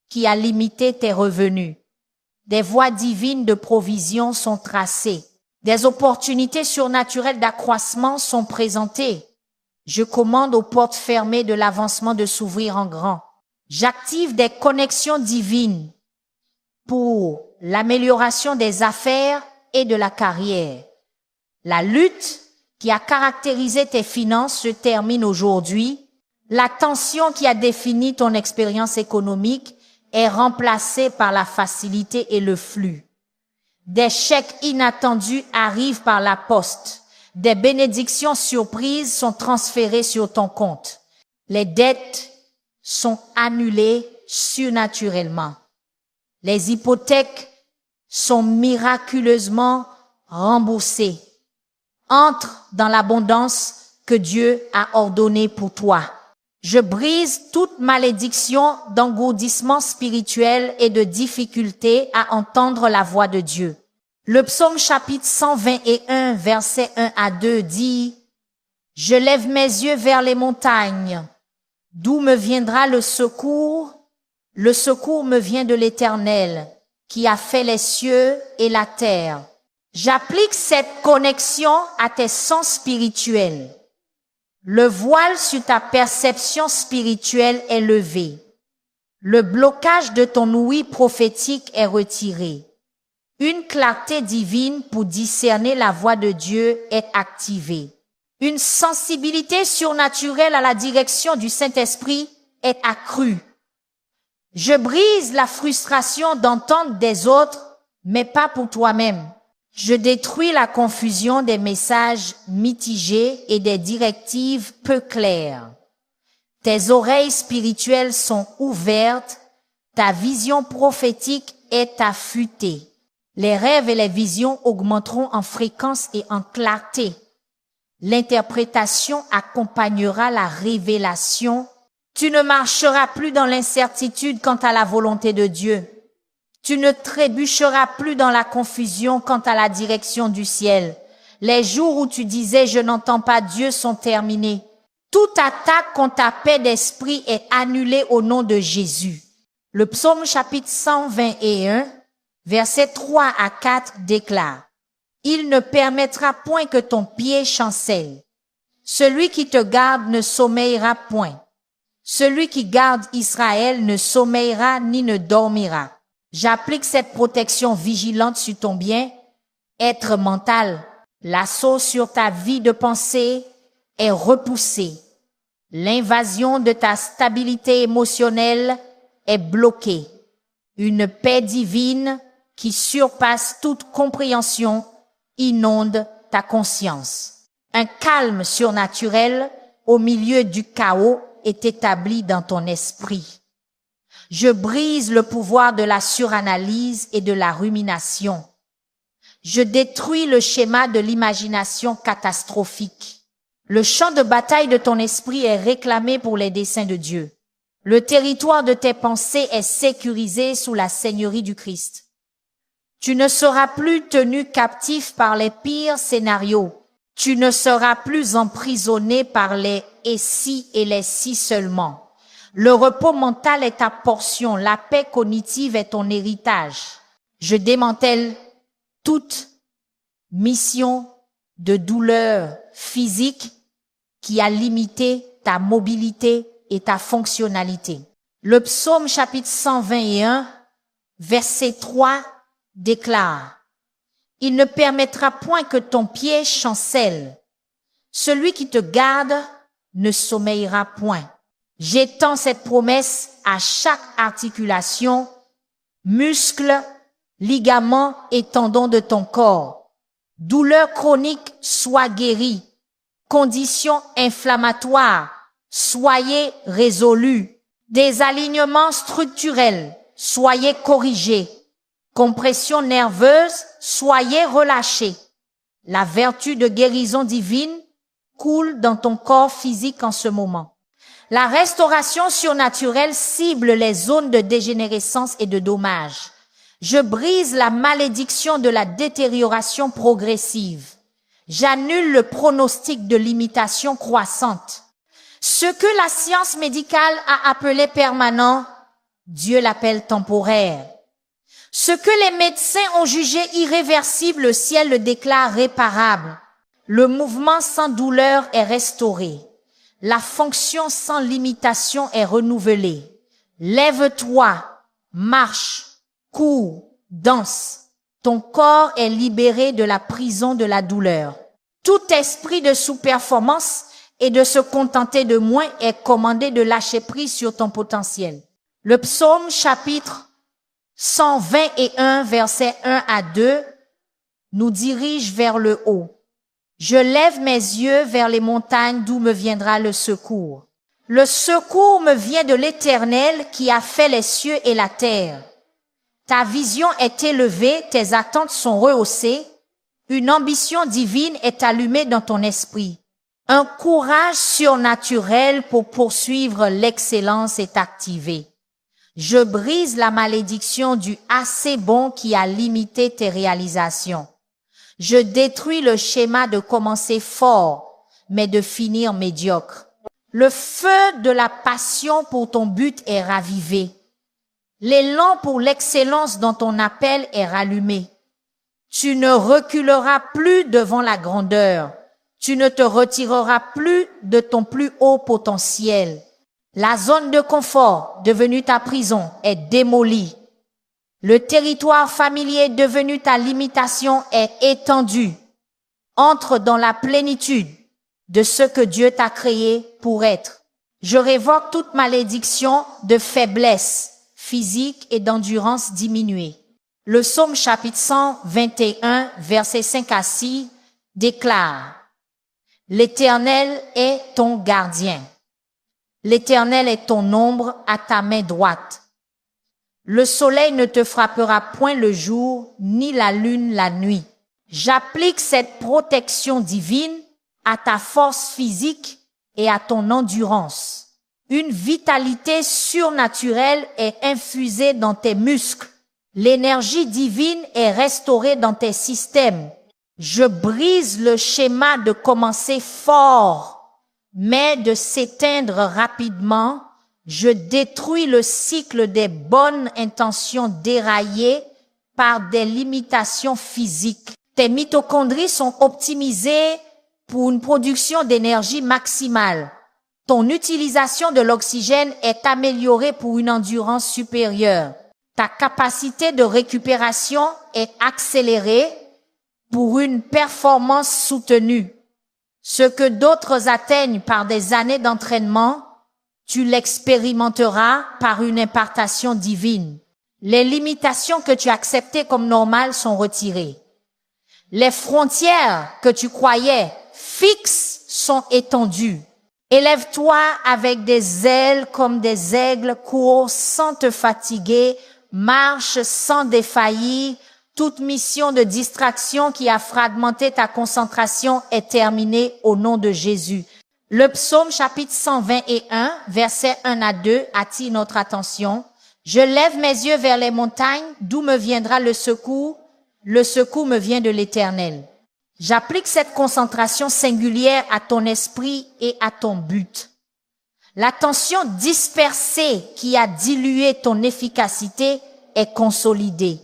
qui a limité tes revenus. Des voies divines de provision sont tracées. Des opportunités surnaturelles d'accroissement sont présentées. Je commande aux portes fermées de l'avancement de s'ouvrir en grand. J'active des connexions divines pour l'amélioration des affaires et de la carrière. La lutte qui a caractérisé tes finances se termine aujourd'hui. La tension qui a défini ton expérience économique est remplacée par la facilité et le flux. Des chèques inattendus arrivent par la poste. Des bénédictions surprises sont transférées sur ton compte. Les dettes sont annulées surnaturellement. Les hypothèques sont miraculeusement remboursées. Entre dans l'abondance que Dieu a ordonnée pour toi. Je brise toute malédiction d'engourdissement spirituel et de difficulté à entendre la voix de Dieu. Le psaume chapitre 121, verset 1 à 2 dit « Je lève mes yeux vers les montagnes. D'où me viendra le secours? Le secours me vient de l'Éternel, qui a fait les cieux et la terre. » J'applique cette connexion à tes sens spirituels. Le voile sur ta perception spirituelle est levé. Le blocage de ton ouïe prophétique est retiré. Une clarté divine pour discerner la voix de Dieu est activée. Une sensibilité surnaturelle à la direction du Saint-Esprit est accrue. Je brise la frustration d'entendre des autres, mais pas pour toi-même. Je détruis la confusion des messages mitigés et des directives peu claires. Tes oreilles spirituelles sont ouvertes, ta vision prophétique est affûtée. Les rêves et les visions augmenteront en fréquence et en clarté. L'interprétation accompagnera la révélation. Tu ne marcheras plus dans l'incertitude quant à la volonté de Dieu. Tu ne trébucheras plus dans la confusion quant à la direction du ciel. Les jours où tu disais « je n'entends pas Dieu » sont terminés. Toute attaque contre ta paix d'esprit est annulée au nom de Jésus. Le psaume chapitre 121, versets 3 à 4 déclare « Il ne permettra point que ton pied chancelle. Celui qui te garde ne sommeillera point. Celui qui garde Israël ne sommeillera ni ne dormira. » J'applique cette protection vigilante sur ton bien, être mental. L'assaut sur ta vie de pensée est repoussé. L'invasion de ta stabilité émotionnelle est bloquée. Une paix divine qui surpasse toute compréhension inonde ta conscience. Un calme surnaturel au milieu du chaos est établi dans ton esprit. Je brise le pouvoir de la suranalyse et de la rumination. Je détruis le schéma de l'imagination catastrophique. Le champ de bataille de ton esprit est réclamé pour les desseins de Dieu. Le territoire de tes pensées est sécurisé sous la seigneurie du Christ. Tu ne seras plus tenu captif par les pires scénarios. Tu ne seras plus emprisonné par les « et si » et les « si » seulement. Le repos mental est ta portion, la paix cognitive est ton héritage. Je démantèle toute mission de douleur physique qui a limité ta mobilité et ta fonctionnalité. Le psaume chapitre 121, verset 3 déclare: « Il ne permettra point que ton pied chancelle. Celui qui te garde ne sommeillera point. » J'étends cette promesse à chaque articulation, muscle, ligament et tendon de ton corps. Douleur chronique, sois guéri. Conditions inflammatoires, soyez résolus. Désalignements structurels, soyez corrigés. Compression nerveuse, soyez relâchés. La vertu de guérison divine coule dans ton corps physique en ce moment. La restauration surnaturelle cible les zones de dégénérescence et de dommages. Je brise la malédiction de la détérioration progressive. J'annule le pronostic de limitation croissante. Ce que la science médicale a appelé permanent, Dieu l'appelle temporaire. Ce que les médecins ont jugé irréversible, le ciel le déclare réparable. Le mouvement sans douleur est restauré. La fonction sans limitation est renouvelée. Lève-toi, marche, cours, danse. Ton corps est libéré de la prison de la douleur. Tout esprit de sous-performance et de se contenter de moins est commandé de lâcher prise sur ton potentiel. Le psaume chapitre 121, versets 1 à 2, nous dirige vers le haut. Je lève mes yeux vers les montagnes d'où me viendra le secours. Le secours me vient de l'Éternel qui a fait les cieux et la terre. Ta vision est élevée, tes attentes sont rehaussées. Une ambition divine est allumée dans ton esprit. Un courage surnaturel pour poursuivre l'excellence est activé. Je brise la malédiction du assez bon qui a limité tes réalisations. Je détruis le schéma de commencer fort, mais de finir médiocre. Le feu de la passion pour ton but est ravivé. L'élan pour l'excellence dans ton appel est rallumé. Tu ne reculeras plus devant la grandeur. Tu ne te retireras plus de ton plus haut potentiel. La zone de confort, devenue ta prison, est démolie. Le territoire familier devenu ta limitation est étendu. Entre dans la plénitude de ce que Dieu t'a créé pour être. Je révoque toute malédiction de faiblesse physique et d'endurance diminuée. Le psaume chapitre 121, versets 5 à 6 déclare: « L'Éternel est ton gardien. L'Éternel est ton ombre à ta main droite. Le soleil ne te frappera point le jour, ni la lune la nuit. J'applique cette protection divine à ta force physique et à ton endurance. Une vitalité surnaturelle est infusée dans tes muscles. L'énergie divine est restaurée dans tes systèmes. Je brise le schéma de commencer fort, mais de s'éteindre rapidement. Je détruis le cycle des bonnes intentions déraillées par des limitations physiques. Tes mitochondries sont optimisées pour une production d'énergie maximale. Ton utilisation de l'oxygène est améliorée pour une endurance supérieure. Ta capacité de récupération est accélérée pour une performance soutenue. Ce que d'autres atteignent par des années d'entraînement, tu l'expérimenteras par une impartation divine. Les limitations que tu acceptais comme normales sont retirées. Les frontières que tu croyais fixes sont étendues. Élève-toi avec des ailes comme des aigles, cours sans te fatiguer, marche sans défaillir. Toute mission de distraction qui a fragmenté ta concentration est terminée au nom de Jésus. Le psaume chapitre 121, versets 1 à 2 attire notre attention. Je lève mes yeux vers les montagnes, d'où me viendra le secours? Le secours me vient de l'Éternel. J'applique cette concentration singulière à ton esprit et à ton but. L'attention dispersée qui a dilué ton efficacité est consolidée.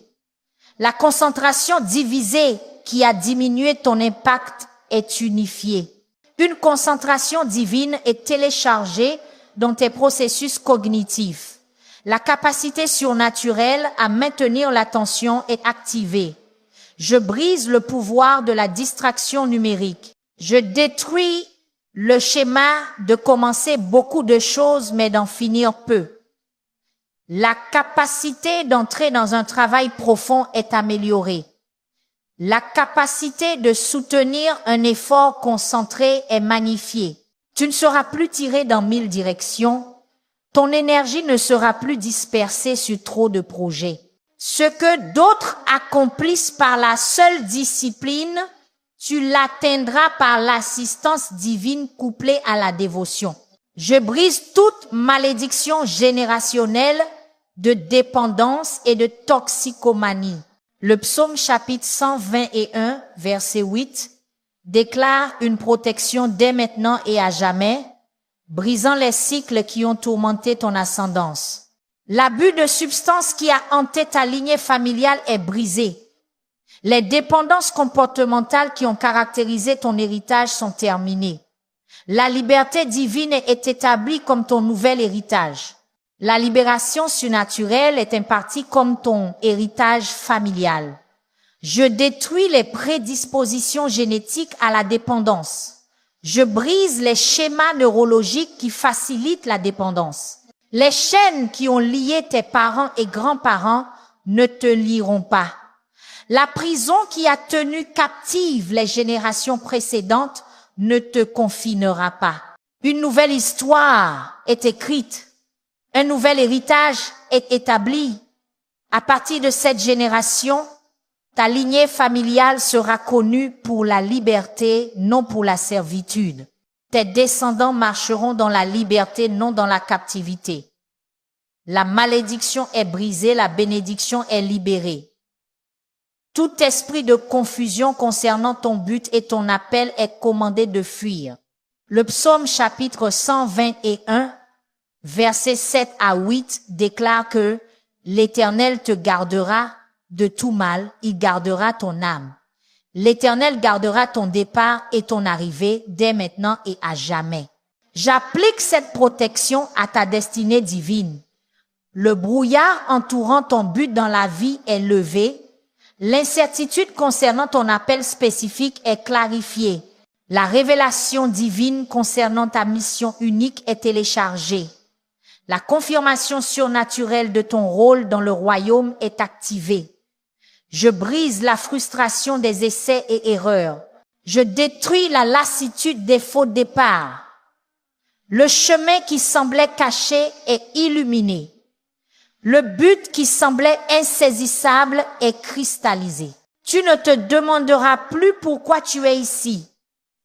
La concentration divisée qui a diminué ton impact est unifiée. Une concentration divine est téléchargée dans tes processus cognitifs. La capacité surnaturelle à maintenir l'attention est activée. Je brise le pouvoir de la distraction numérique. Je détruis le schéma de commencer beaucoup de choses mais d'en finir peu. La capacité d'entrer dans un travail profond est améliorée. La capacité de soutenir un effort concentré est magnifiée. Tu ne seras plus tiré dans 1000 directions. Ton énergie ne sera plus dispersée sur trop de projets. Ce que d'autres accomplissent par la seule discipline, tu l'atteindras par l'assistance divine couplée à la dévotion. Je brise toute malédiction générationnelle de dépendance et de toxicomanie. Le psaume chapitre 121, verset 8, déclare une protection dès maintenant et à jamais, brisant les cycles qui ont tourmenté ton ascendance. L'abus de substances qui a hanté ta lignée familiale est brisé. Les dépendances comportementales qui ont caractérisé ton héritage sont terminées. La liberté divine est établie comme ton nouvel héritage. La libération surnaturelle est impartie comme ton héritage familial. Je détruis les prédispositions génétiques à la dépendance. Je brise les schémas neurologiques qui facilitent la dépendance. Les chaînes qui ont lié tes parents et grands-parents ne te lieront pas. La prison qui a tenu captive les générations précédentes ne te confinera pas. Une nouvelle histoire est écrite. Un nouvel héritage est établi. À partir de cette génération, ta lignée familiale sera connue pour la liberté, non pour la servitude. Tes descendants marcheront dans la liberté, non dans la captivité. La malédiction est brisée, la bénédiction est libérée. Tout esprit de confusion concernant ton but et ton appel est commandé de fuir. Le psaume chapitre 121, versets 7 à 8 déclare que l'Éternel te gardera de tout mal, il gardera ton âme. L'Éternel gardera ton départ et ton arrivée dès maintenant et à jamais. J'applique cette protection à ta destinée divine. Le brouillard entourant ton but dans la vie est levé. L'incertitude concernant ton appel spécifique est clarifiée. La révélation divine concernant ta mission unique est téléchargée. La confirmation surnaturelle de ton rôle dans le royaume est activée. Je brise la frustration des essais et erreurs. Je détruis la lassitude des faux départs. Le chemin qui semblait caché est illuminé. Le but qui semblait insaisissable est cristallisé. Tu ne te demanderas plus pourquoi tu es ici.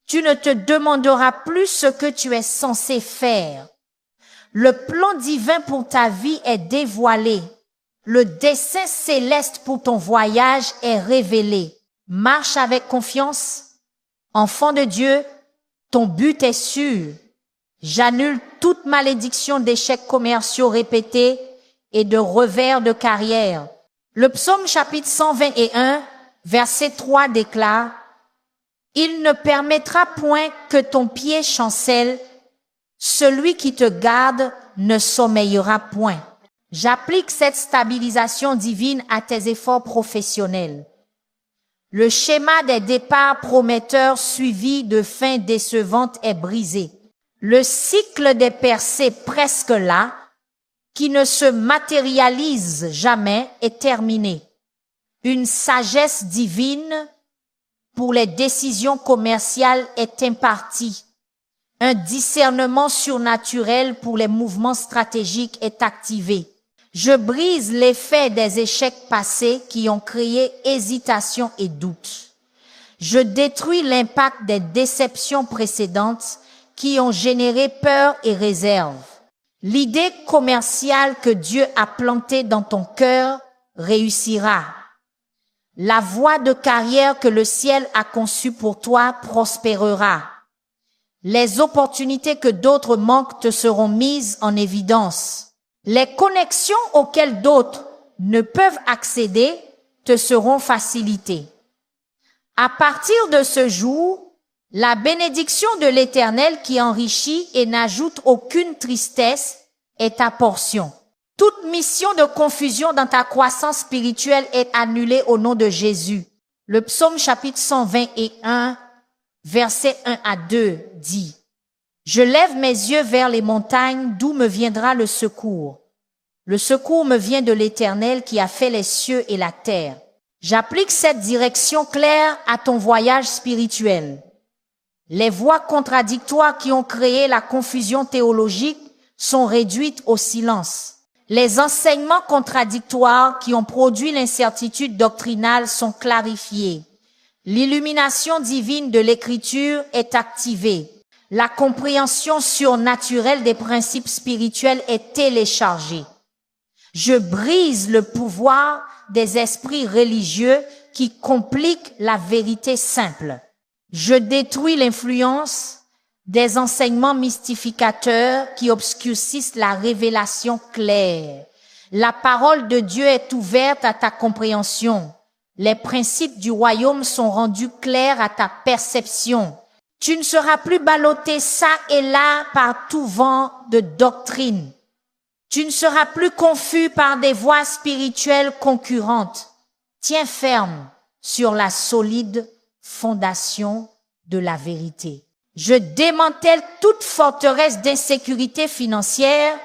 Tu ne te demanderas plus ce que tu es censé faire. Le plan divin pour ta vie est dévoilé. Le dessein céleste pour ton voyage est révélé. Marche avec confiance. Enfant de Dieu, ton but est sûr. J'annule toute malédiction d'échecs commerciaux répétés et de revers de carrière. Le psaume chapitre 121, verset 3 déclare « Il ne permettra point que ton pied chancelle, celui qui te garde ne sommeillera point. » J'applique cette stabilisation divine à tes efforts professionnels. Le schéma des départs prometteurs suivis de fins décevantes est brisé. Le cycle des percées presque là, qui ne se matérialise jamais, est terminé. Une sagesse divine pour les décisions commerciales est impartie. Un discernement surnaturel pour les mouvements stratégiques est activé. Je brise l'effet des échecs passés qui ont créé hésitation et doute. Je détruis l'impact des déceptions précédentes qui ont généré peur et réserve. L'idée commerciale que Dieu a plantée dans ton cœur réussira. La voie de carrière que le ciel a conçue pour toi prospérera. Les opportunités que d'autres manquent te seront mises en évidence. Les connexions auxquelles d'autres ne peuvent accéder te seront facilitées. À partir de ce jour, la bénédiction de l'Éternel qui enrichit et n'ajoute aucune tristesse est ta portion. Toute mission de confusion dans ta croissance spirituelle est annulée au nom de Jésus. Le psaume chapitre 121, verset 1 à 2 dit: Je lève mes yeux vers les montagnes, d'où me viendra le secours. Le secours me vient de l'Éternel qui a fait les cieux et la terre. J'applique cette direction claire à ton voyage spirituel. Les voix contradictoires qui ont créé la confusion théologique sont réduites au silence. Les enseignements contradictoires qui ont produit l'incertitude doctrinale sont clarifiés. L'illumination divine de l'Écriture est activée. La compréhension surnaturelle des principes spirituels est téléchargée. Je brise le pouvoir des esprits religieux qui compliquent la vérité simple. Je détruis l'influence des enseignements mystificateurs qui obscurcissent la révélation claire. La parole de Dieu est ouverte à ta compréhension. Les principes du royaume sont rendus clairs à ta perception. Tu ne seras plus ballotté ça et là par tout vent de doctrine. Tu ne seras plus confus par des voies spirituelles concurrentes. Tiens ferme sur la solide fondation de la vérité. Je démantèle toute forteresse d'insécurité financière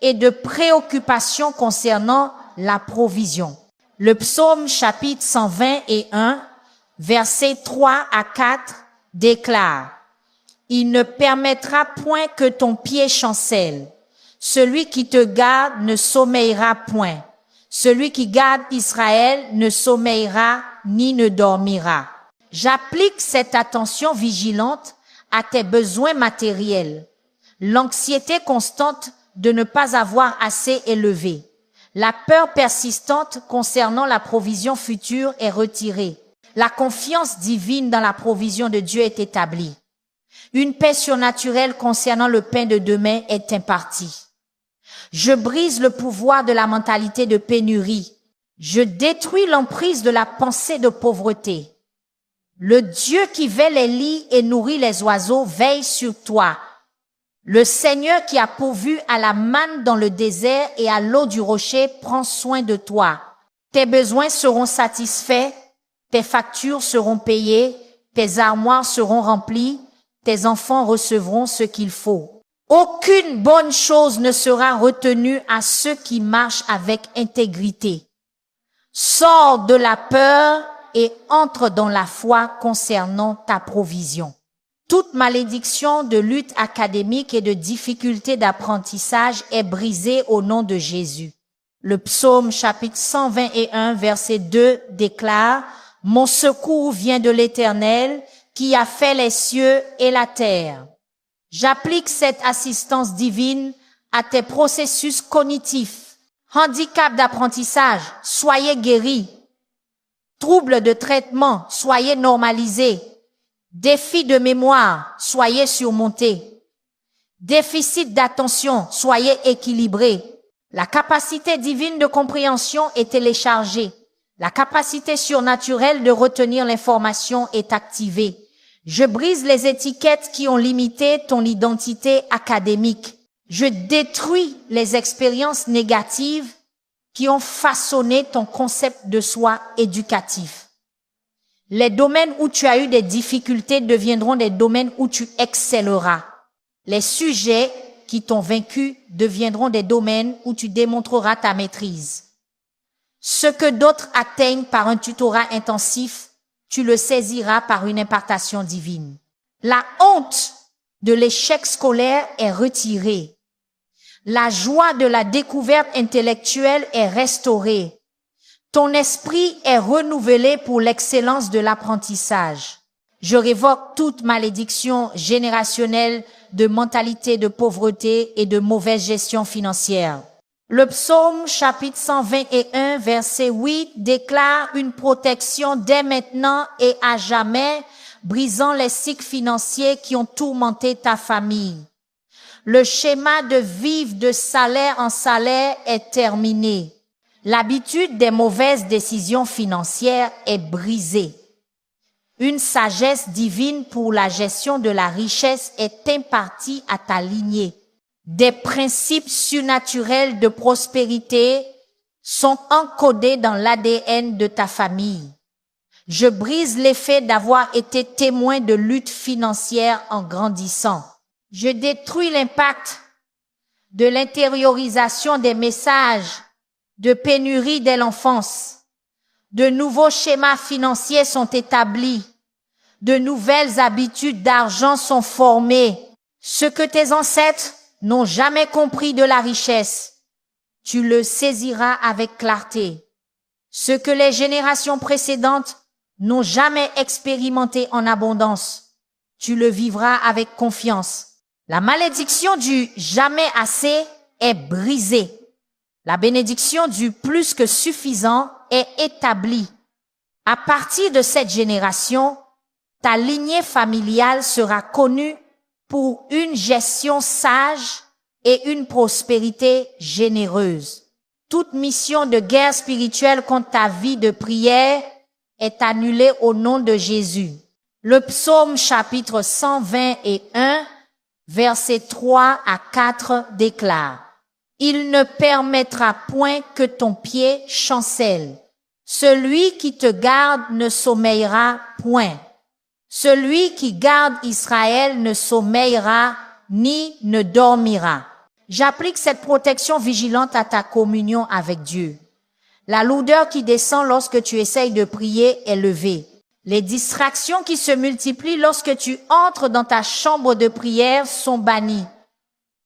et de préoccupation concernant la provision. Le psaume chapitre 121, versets 3 à 4 déclare: Il ne permettra point que ton pied chancelle. Celui qui te garde ne sommeillera point. Celui qui garde Israël ne sommeillera ni ne dormira. J'applique cette attention vigilante à tes besoins matériels. L'anxiété constante de ne pas avoir assez est levée. La peur persistante concernant la provision future est retirée. La confiance divine dans la provision de Dieu est établie. Une paix surnaturelle concernant le pain de demain est impartie. Je brise le pouvoir de la mentalité de pénurie. Je détruis l'emprise de la pensée de pauvreté. Le Dieu qui vêt les lits et nourrit les oiseaux veille sur toi. Le Seigneur qui a pourvu à la manne dans le désert et à l'eau du rocher prend soin de toi. Tes besoins seront satisfaits, tes factures seront payées, tes armoires seront remplies, tes enfants recevront ce qu'il faut. Aucune bonne chose ne sera retenue à ceux qui marchent avec intégrité. Sors de la peur et entre dans la foi concernant ta provision. Toute malédiction de lutte académique et de difficulté d'apprentissage est brisée au nom de Jésus. Le psaume chapitre 121 verset 2 déclare: Mon secours vient de l'Éternel qui a fait les cieux et la terre. J'applique cette assistance divine à tes processus cognitifs. Handicap d'apprentissage, soyez guéris. Troubles de traitement, soyez normalisés. Défis de mémoire, soyez surmontés. Déficit d'attention, soyez équilibrés. La capacité divine de compréhension est téléchargée. La capacité surnaturelle de retenir l'information est activée. Je brise les étiquettes qui ont limité ton identité académique. Je détruis les expériences négatives qui ont façonné ton concept de soi éducatif. Les domaines où tu as eu des difficultés deviendront des domaines où tu excelleras. Les sujets qui t'ont vaincu deviendront des domaines où tu démontreras ta maîtrise. Ce que d'autres atteignent par un tutorat intensif, tu le saisiras par une impartation divine. La honte de l'échec scolaire est retirée. La joie de la découverte intellectuelle est restaurée. Ton esprit est renouvelé pour l'excellence de l'apprentissage. Je révoque toute malédiction générationnelle de mentalité de pauvreté et de mauvaise gestion financière. Le psaume chapitre 121 verset 8 déclare une protection dès maintenant et à jamais, brisant les cycles financiers qui ont tourmenté ta famille. Le schéma de vivre de salaire en salaire est terminé. L'habitude des mauvaises décisions financières est brisée. Une sagesse divine pour la gestion de la richesse est impartie à ta lignée. Des principes surnaturels de prospérité sont encodés dans l'ADN de ta famille. Je brise l'effet d'avoir été témoin de luttes financières en grandissant. Je détruis l'impact de l'intériorisation des messages de pénurie dès l'enfance. De nouveaux schémas financiers sont établis. De nouvelles habitudes d'argent sont formées. Ce que tes ancêtres n'ont jamais compris de la richesse, tu le saisiras avec clarté. Ce que les générations précédentes n'ont jamais expérimenté en abondance, tu le vivras avec confiance. La malédiction du jamais assez est brisée. La bénédiction du plus que suffisant est établie. À partir de cette génération, ta lignée familiale sera connue pour une gestion sage et une prospérité généreuse. Toute mission de guerre spirituelle contre ta vie de prière est annulée au nom de Jésus. Le psaume chapitre 121, versets 3 à 4 déclare: Il ne permettra point que ton pied chancelle. Celui qui te garde ne sommeillera point. Celui qui garde Israël ne sommeillera ni ne dormira. J'applique cette protection vigilante à ta communion avec Dieu. La lourdeur qui descend lorsque tu essayes de prier est levée. Les distractions qui se multiplient lorsque tu entres dans ta chambre de prière sont bannies.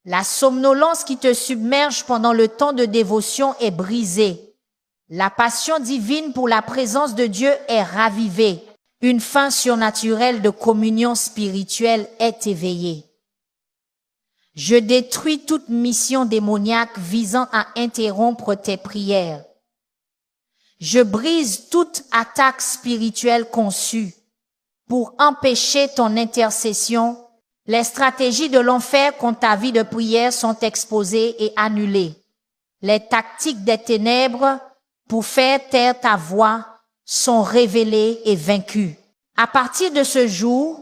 La somnolence qui te submerge pendant le temps de dévotion est brisée. La passion divine pour la présence de Dieu est ravivée. Une faim surnaturelle de communion spirituelle est éveillée. Je détruis toute mission démoniaque visant à interrompre tes prières. Je brise toute attaque spirituelle conçue pour empêcher ton intercession. Les stratégies de l'enfer contre ta vie de prière sont exposées et annulées. Les tactiques des ténèbres pour faire taire ta voix sont révélées et vaincues. À partir de ce jour,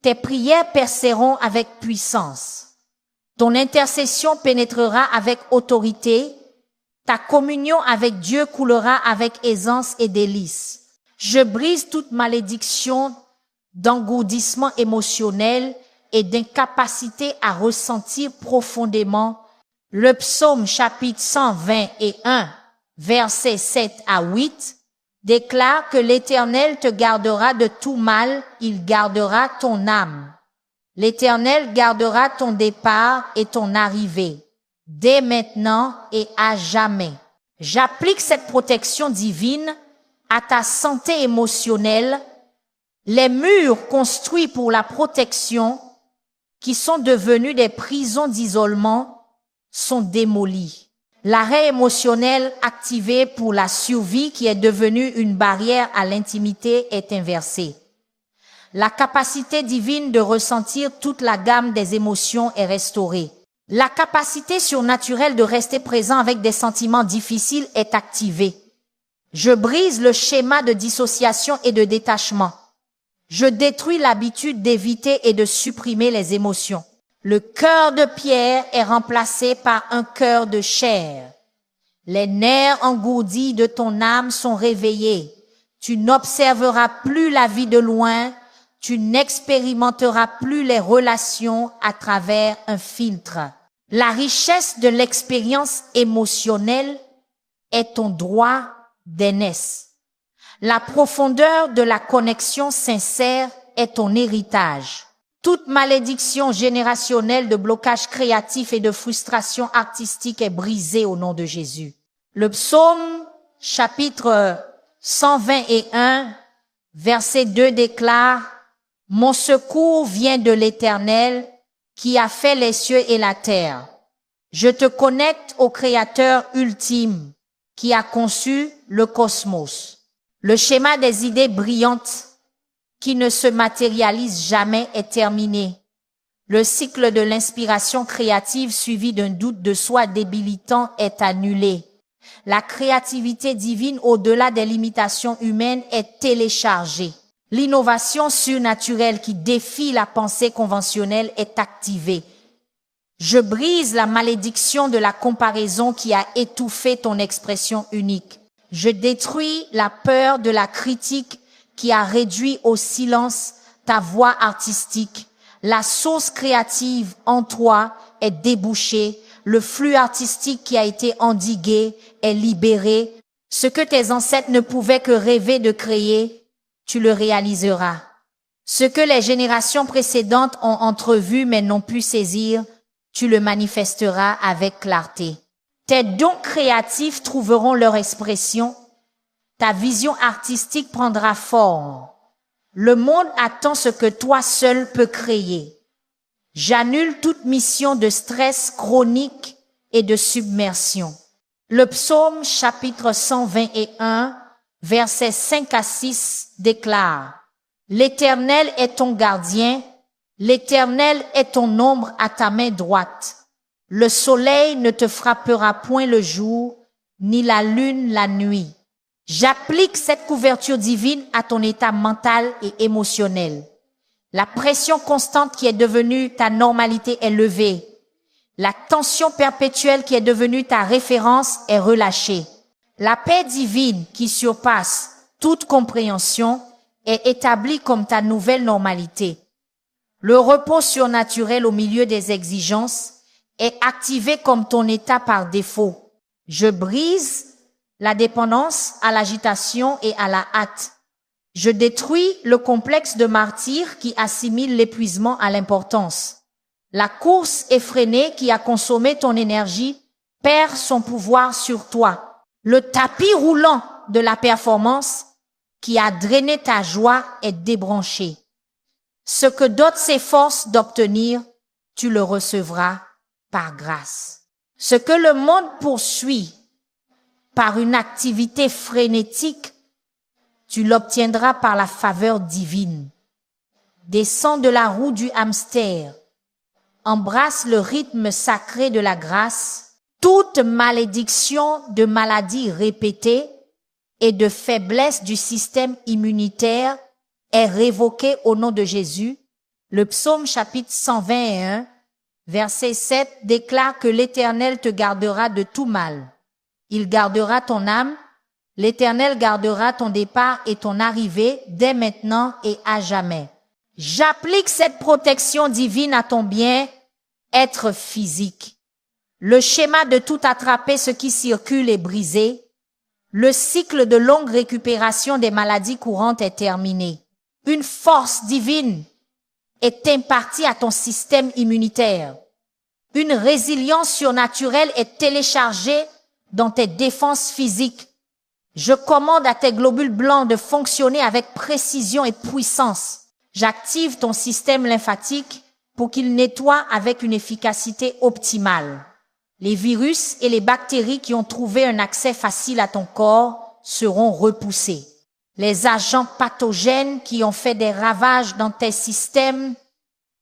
tes prières perceront avec puissance. Ton intercession pénétrera avec autorité. Ta communion avec Dieu coulera avec aisance et délice. Je brise toute malédiction d'engourdissement émotionnel et d'incapacité à ressentir profondément. Le psaume chapitre 121, versets 7 à 8, déclare que l'Éternel te gardera de tout mal, il gardera ton âme. L'Éternel gardera ton départ et ton arrivée, dès maintenant et à jamais. J'applique cette protection divine à ta santé émotionnelle. Les murs construits pour la protection, qui sont devenus des prisons d'isolement, sont démolis. L'arrêt émotionnel activé pour la survie, qui est devenu une barrière à l'intimité, est inversé. La capacité divine de ressentir toute la gamme des émotions est restaurée. La capacité surnaturelle de rester présent avec des sentiments difficiles est activée. Je brise le schéma de dissociation et de détachement. Je détruis l'habitude d'éviter et de supprimer les émotions. Le cœur de pierre est remplacé par un cœur de chair. Les nerfs engourdis de ton âme sont réveillés. Tu n'observeras plus la vie de loin. Tu n'expérimenteras plus les relations à travers un filtre. La richesse de l'expérience émotionnelle est ton droit d'aînesse. La profondeur de la connexion sincère est ton héritage. Toute malédiction générationnelle de blocage créatif et de frustration artistique est brisée au nom de Jésus. Le psaume chapitre 121, verset 2 déclare « Mon secours vient de l'Éternel qui a fait les cieux et la terre. Je te connecte au Créateur ultime qui a conçu le cosmos. » Le schéma des idées brillantes qui ne se matérialisent jamais est terminé. Le cycle de l'inspiration créative suivi d'un doute de soi débilitant est annulé. La créativité divine au-delà des limitations humaines est téléchargée. L'innovation surnaturelle qui défie la pensée conventionnelle est activée. Je brise la malédiction de la comparaison qui a étouffé ton expression unique. Je détruis la peur de la critique qui a réduit au silence ta voix artistique. La source créative en toi est débouchée. Le flux artistique qui a été endigué est libéré. Ce que tes ancêtres ne pouvaient que rêver de créer, tu le réaliseras. Ce que les générations précédentes ont entrevu mais n'ont pu saisir, tu le manifesteras avec clarté. Tes dons créatifs trouveront leur expression. Ta vision artistique prendra forme. Le monde attend ce que toi seul peux créer. J'annule toute mission de stress chronique et de submersion. Le psaume chapitre 121, versets 5 à 6 déclare « L'Éternel est ton gardien, l'Éternel est ton ombre à ta main droite. Le soleil ne te frappera point le jour, ni la lune la nuit. » J'applique cette couverture divine à ton état mental et émotionnel. La pression constante qui est devenue ta normalité est levée. La tension perpétuelle qui est devenue ta référence est relâchée. La paix divine qui surpasse toute compréhension est établie comme ta nouvelle normalité. Le repos surnaturel au milieu des exigences est activé comme ton état par défaut. Je brise la dépendance à l'agitation et à la hâte. Je détruis le complexe de martyr qui assimile l'épuisement à l'importance. La course effrénée qui a consommé ton énergie perd son pouvoir sur toi. Le tapis roulant de la performance qui a drainé ta joie est débranché. Ce que d'autres s'efforcent d'obtenir, tu le recevras par grâce. Ce que le monde poursuit par une activité frénétique, tu l'obtiendras par la faveur divine. Descends de la roue du hamster, embrasse le rythme sacré de la grâce. Toute malédiction de maladie répétée et de faiblesse du système immunitaire est révoquée au nom de Jésus. Le psaume chapitre 121, verset 7 déclare que l'Éternel te gardera de tout mal. Il gardera ton âme, l'Éternel gardera ton départ et ton arrivée dès maintenant et à jamais. J'applique cette protection divine à ton bien-être physique. Le schéma de tout attraper ce qui circule est brisé. Le cycle de longue récupération des maladies courantes est terminé. Une force divine est impartie à ton système immunitaire. Une résilience surnaturelle est téléchargée dans tes défenses physiques. Je commande à tes globules blancs de fonctionner avec précision et puissance. J'active ton système lymphatique pour qu'il nettoie avec une efficacité optimale. Les virus et les bactéries qui ont trouvé un accès facile à ton corps seront repoussés. Les agents pathogènes qui ont fait des ravages dans tes systèmes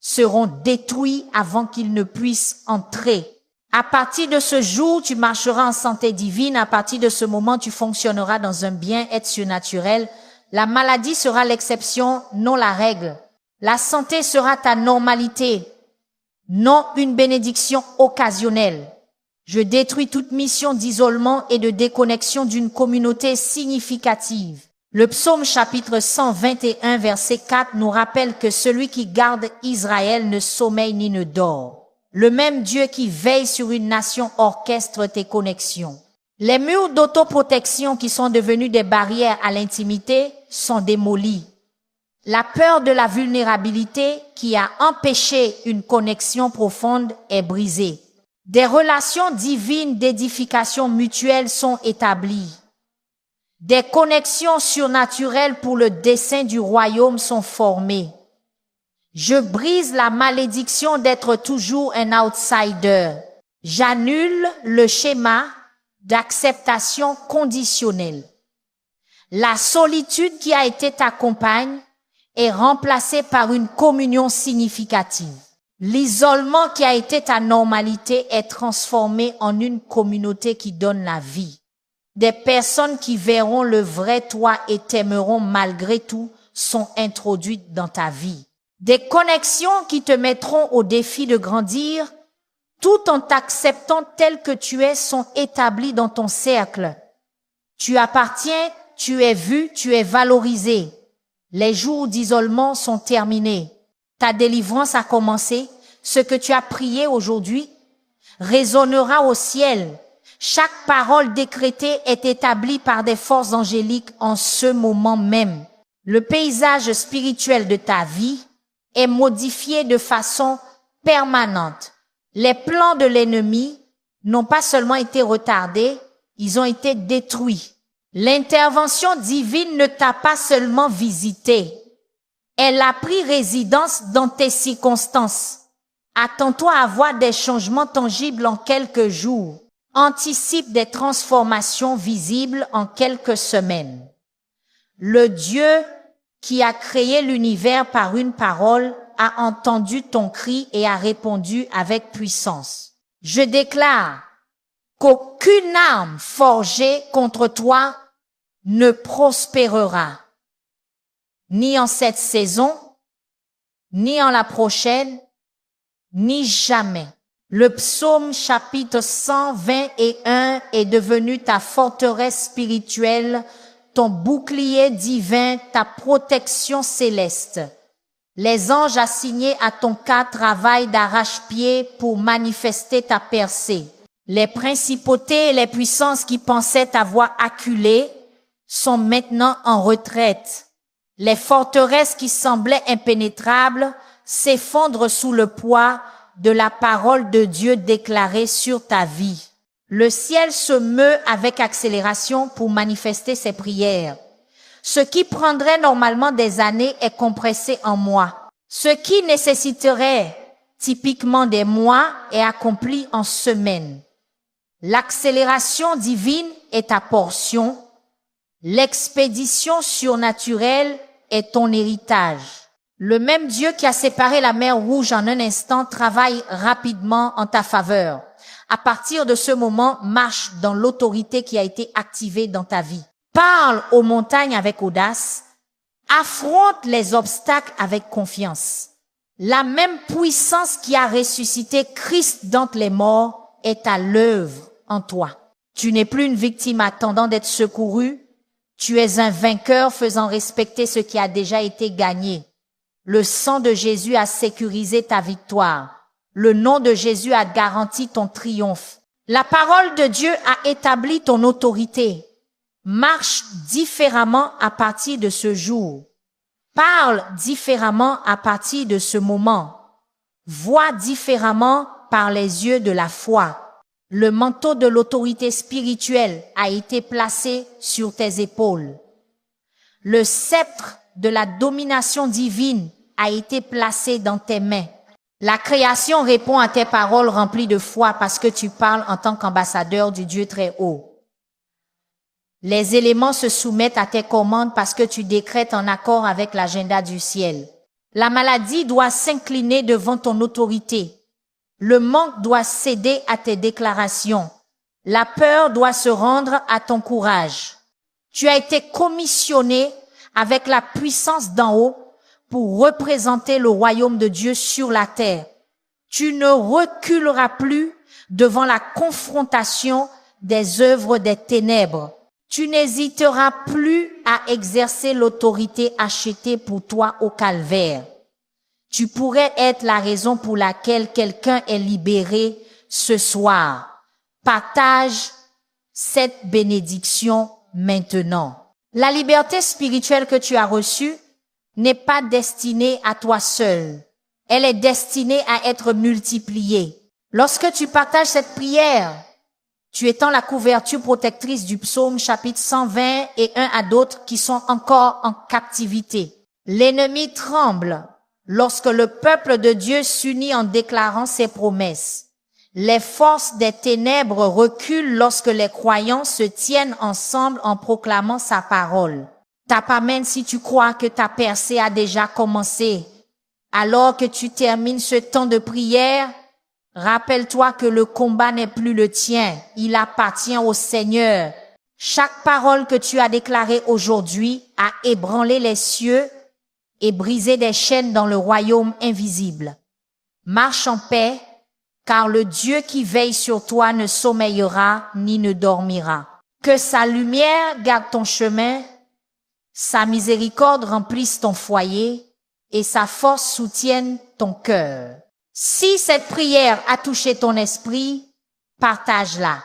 seront détruits avant qu'ils ne puissent entrer. À partir de ce jour, tu marcheras en santé divine. À partir de ce moment, tu fonctionneras dans un bien-être surnaturel. La maladie sera l'exception, non la règle. La santé sera ta normalité, non une bénédiction occasionnelle. Je détruis toute mission d'isolement et de déconnexion d'une communauté significative. Le psaume chapitre 121 verset 4 nous rappelle que celui qui garde Israël ne sommeille ni ne dort. Le même Dieu qui veille sur une nation orchestre tes connexions. Les murs d'autoprotection qui sont devenus des barrières à l'intimité sont démolis. La peur de la vulnérabilité qui a empêché une connexion profonde est brisée. Des relations divines d'édification mutuelle sont établies. Des connexions surnaturelles pour le dessein du royaume sont formées. Je brise la malédiction d'être toujours un outsider. J'annule le schéma d'acceptation conditionnelle. La solitude qui a été ta compagne est remplacée par une communion significative. L'isolement qui a été ta normalité est transformé en une communauté qui donne la vie. Des personnes qui verront le vrai toi et t'aimeront malgré tout sont introduites dans ta vie. Des connexions qui te mettront au défi de grandir, tout en t'acceptant tel que tu es, sont établies dans ton cercle. Tu appartiens, tu es vu, tu es valorisé. Les jours d'isolement sont terminés. Ta délivrance a commencé. Ce que tu as prié aujourd'hui résonnera au ciel. Chaque parole décrétée est établie par des forces angéliques en ce moment même. Le paysage spirituel de ta vie est modifié de façon permanente. Les plans de l'ennemi n'ont pas seulement été retardés, ils ont été détruits. L'intervention divine ne t'a pas seulement visité, elle a pris résidence dans tes circonstances. Attends-toi à voir des changements tangibles en quelques jours. Anticipe des transformations visibles en quelques semaines. Le Dieu qui a créé l'univers par une parole a entendu ton cri et a répondu avec puissance. Je déclare qu'aucune arme forgée contre toi ne prospérera, ni en cette saison, ni en la prochaine, ni jamais. Le psaume chapitre 121 est devenu ta forteresse spirituelle, ton bouclier divin, ta protection céleste. Les anges assignés à ton cas travaillent d'arrache-pied pour manifester ta percée. Les principautés et les puissances qui pensaient t'avoir acculé sont maintenant en retraite. Les forteresses qui semblaient impénétrables s'effondrent sous le poids de la parole de Dieu déclarée sur ta vie. Le ciel se meut avec accélération pour manifester ses prières. Ce qui prendrait normalement des années est compressé en mois. Ce qui nécessiterait typiquement des mois est accompli en semaines. L'accélération divine est ta portion. L'expédition surnaturelle est ton héritage. Le même Dieu qui a séparé la mer Rouge en un instant travaille rapidement en ta faveur. À partir de ce moment, marche dans l'autorité qui a été activée dans ta vie. Parle aux montagnes avec audace. Affronte les obstacles avec confiance. La même puissance qui a ressuscité Christ d'entre les morts est à l'œuvre en toi. Tu n'es plus une victime attendant d'être secourue. Tu es un vainqueur faisant respecter ce qui a déjà été gagné. Le sang de Jésus a sécurisé ta victoire. Le nom de Jésus a garanti ton triomphe. La parole de Dieu a établi ton autorité. Marche différemment à partir de ce jour. Parle différemment à partir de ce moment. Vois différemment par les yeux de la foi. Le manteau de l'autorité spirituelle a été placé sur tes épaules. Le sceptre de la domination divine a été placé dans tes mains. La création répond à tes paroles remplies de foi parce que tu parles en tant qu'ambassadeur du Dieu très haut. Les éléments se soumettent à tes commandes parce que tu décrètes en accord avec l'agenda du ciel. La maladie doit s'incliner devant ton autorité. Le manque doit céder à tes déclarations. La peur doit se rendre à ton courage. Tu as été commissionné avec la puissance d'en haut pour représenter le royaume de Dieu sur la terre. Tu ne reculeras plus devant la confrontation des œuvres des ténèbres. Tu n'hésiteras plus à exercer l'autorité achetée pour toi au calvaire. Tu pourrais être la raison pour laquelle quelqu'un est libéré ce soir. Partage cette bénédiction maintenant. La liberté spirituelle que tu as reçue n'est pas destinée à toi seul. Elle est destinée à être multipliée. Lorsque tu partages cette prière, tu étends la couverture protectrice du psaume chapitre 120 et un à d'autres qui sont encore en captivité. L'ennemi tremble lorsque le peuple de Dieu s'unit en déclarant ses promesses. Les forces des ténèbres reculent lorsque les croyants se tiennent ensemble en proclamant sa parole. Tape amen si tu crois que ta percée a déjà commencé. Alors que tu termines ce temps de prière, rappelle-toi que le combat n'est plus le tien, il appartient au Seigneur. Chaque parole que tu as déclarée aujourd'hui a ébranlé les cieux et brisé des chaînes dans le royaume invisible. Marche en paix, car le Dieu qui veille sur toi ne sommeillera ni ne dormira. Que sa lumière garde ton chemin, sa miséricorde remplisse ton foyer et sa force soutienne ton cœur. Si cette prière a touché ton esprit, partage-la.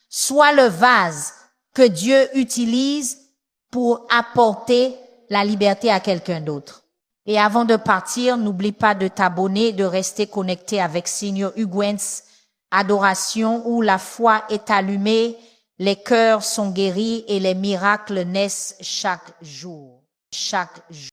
Sois le vase que Dieu utilise pour apporter la liberté à quelqu'un d'autre. Et avant de partir, n'oublie pas de t'abonner, de rester connecté avec Senior Huguens Adoration où la foi est allumée, les cœurs sont guéris et les miracles naissent chaque jour. Chaque jour.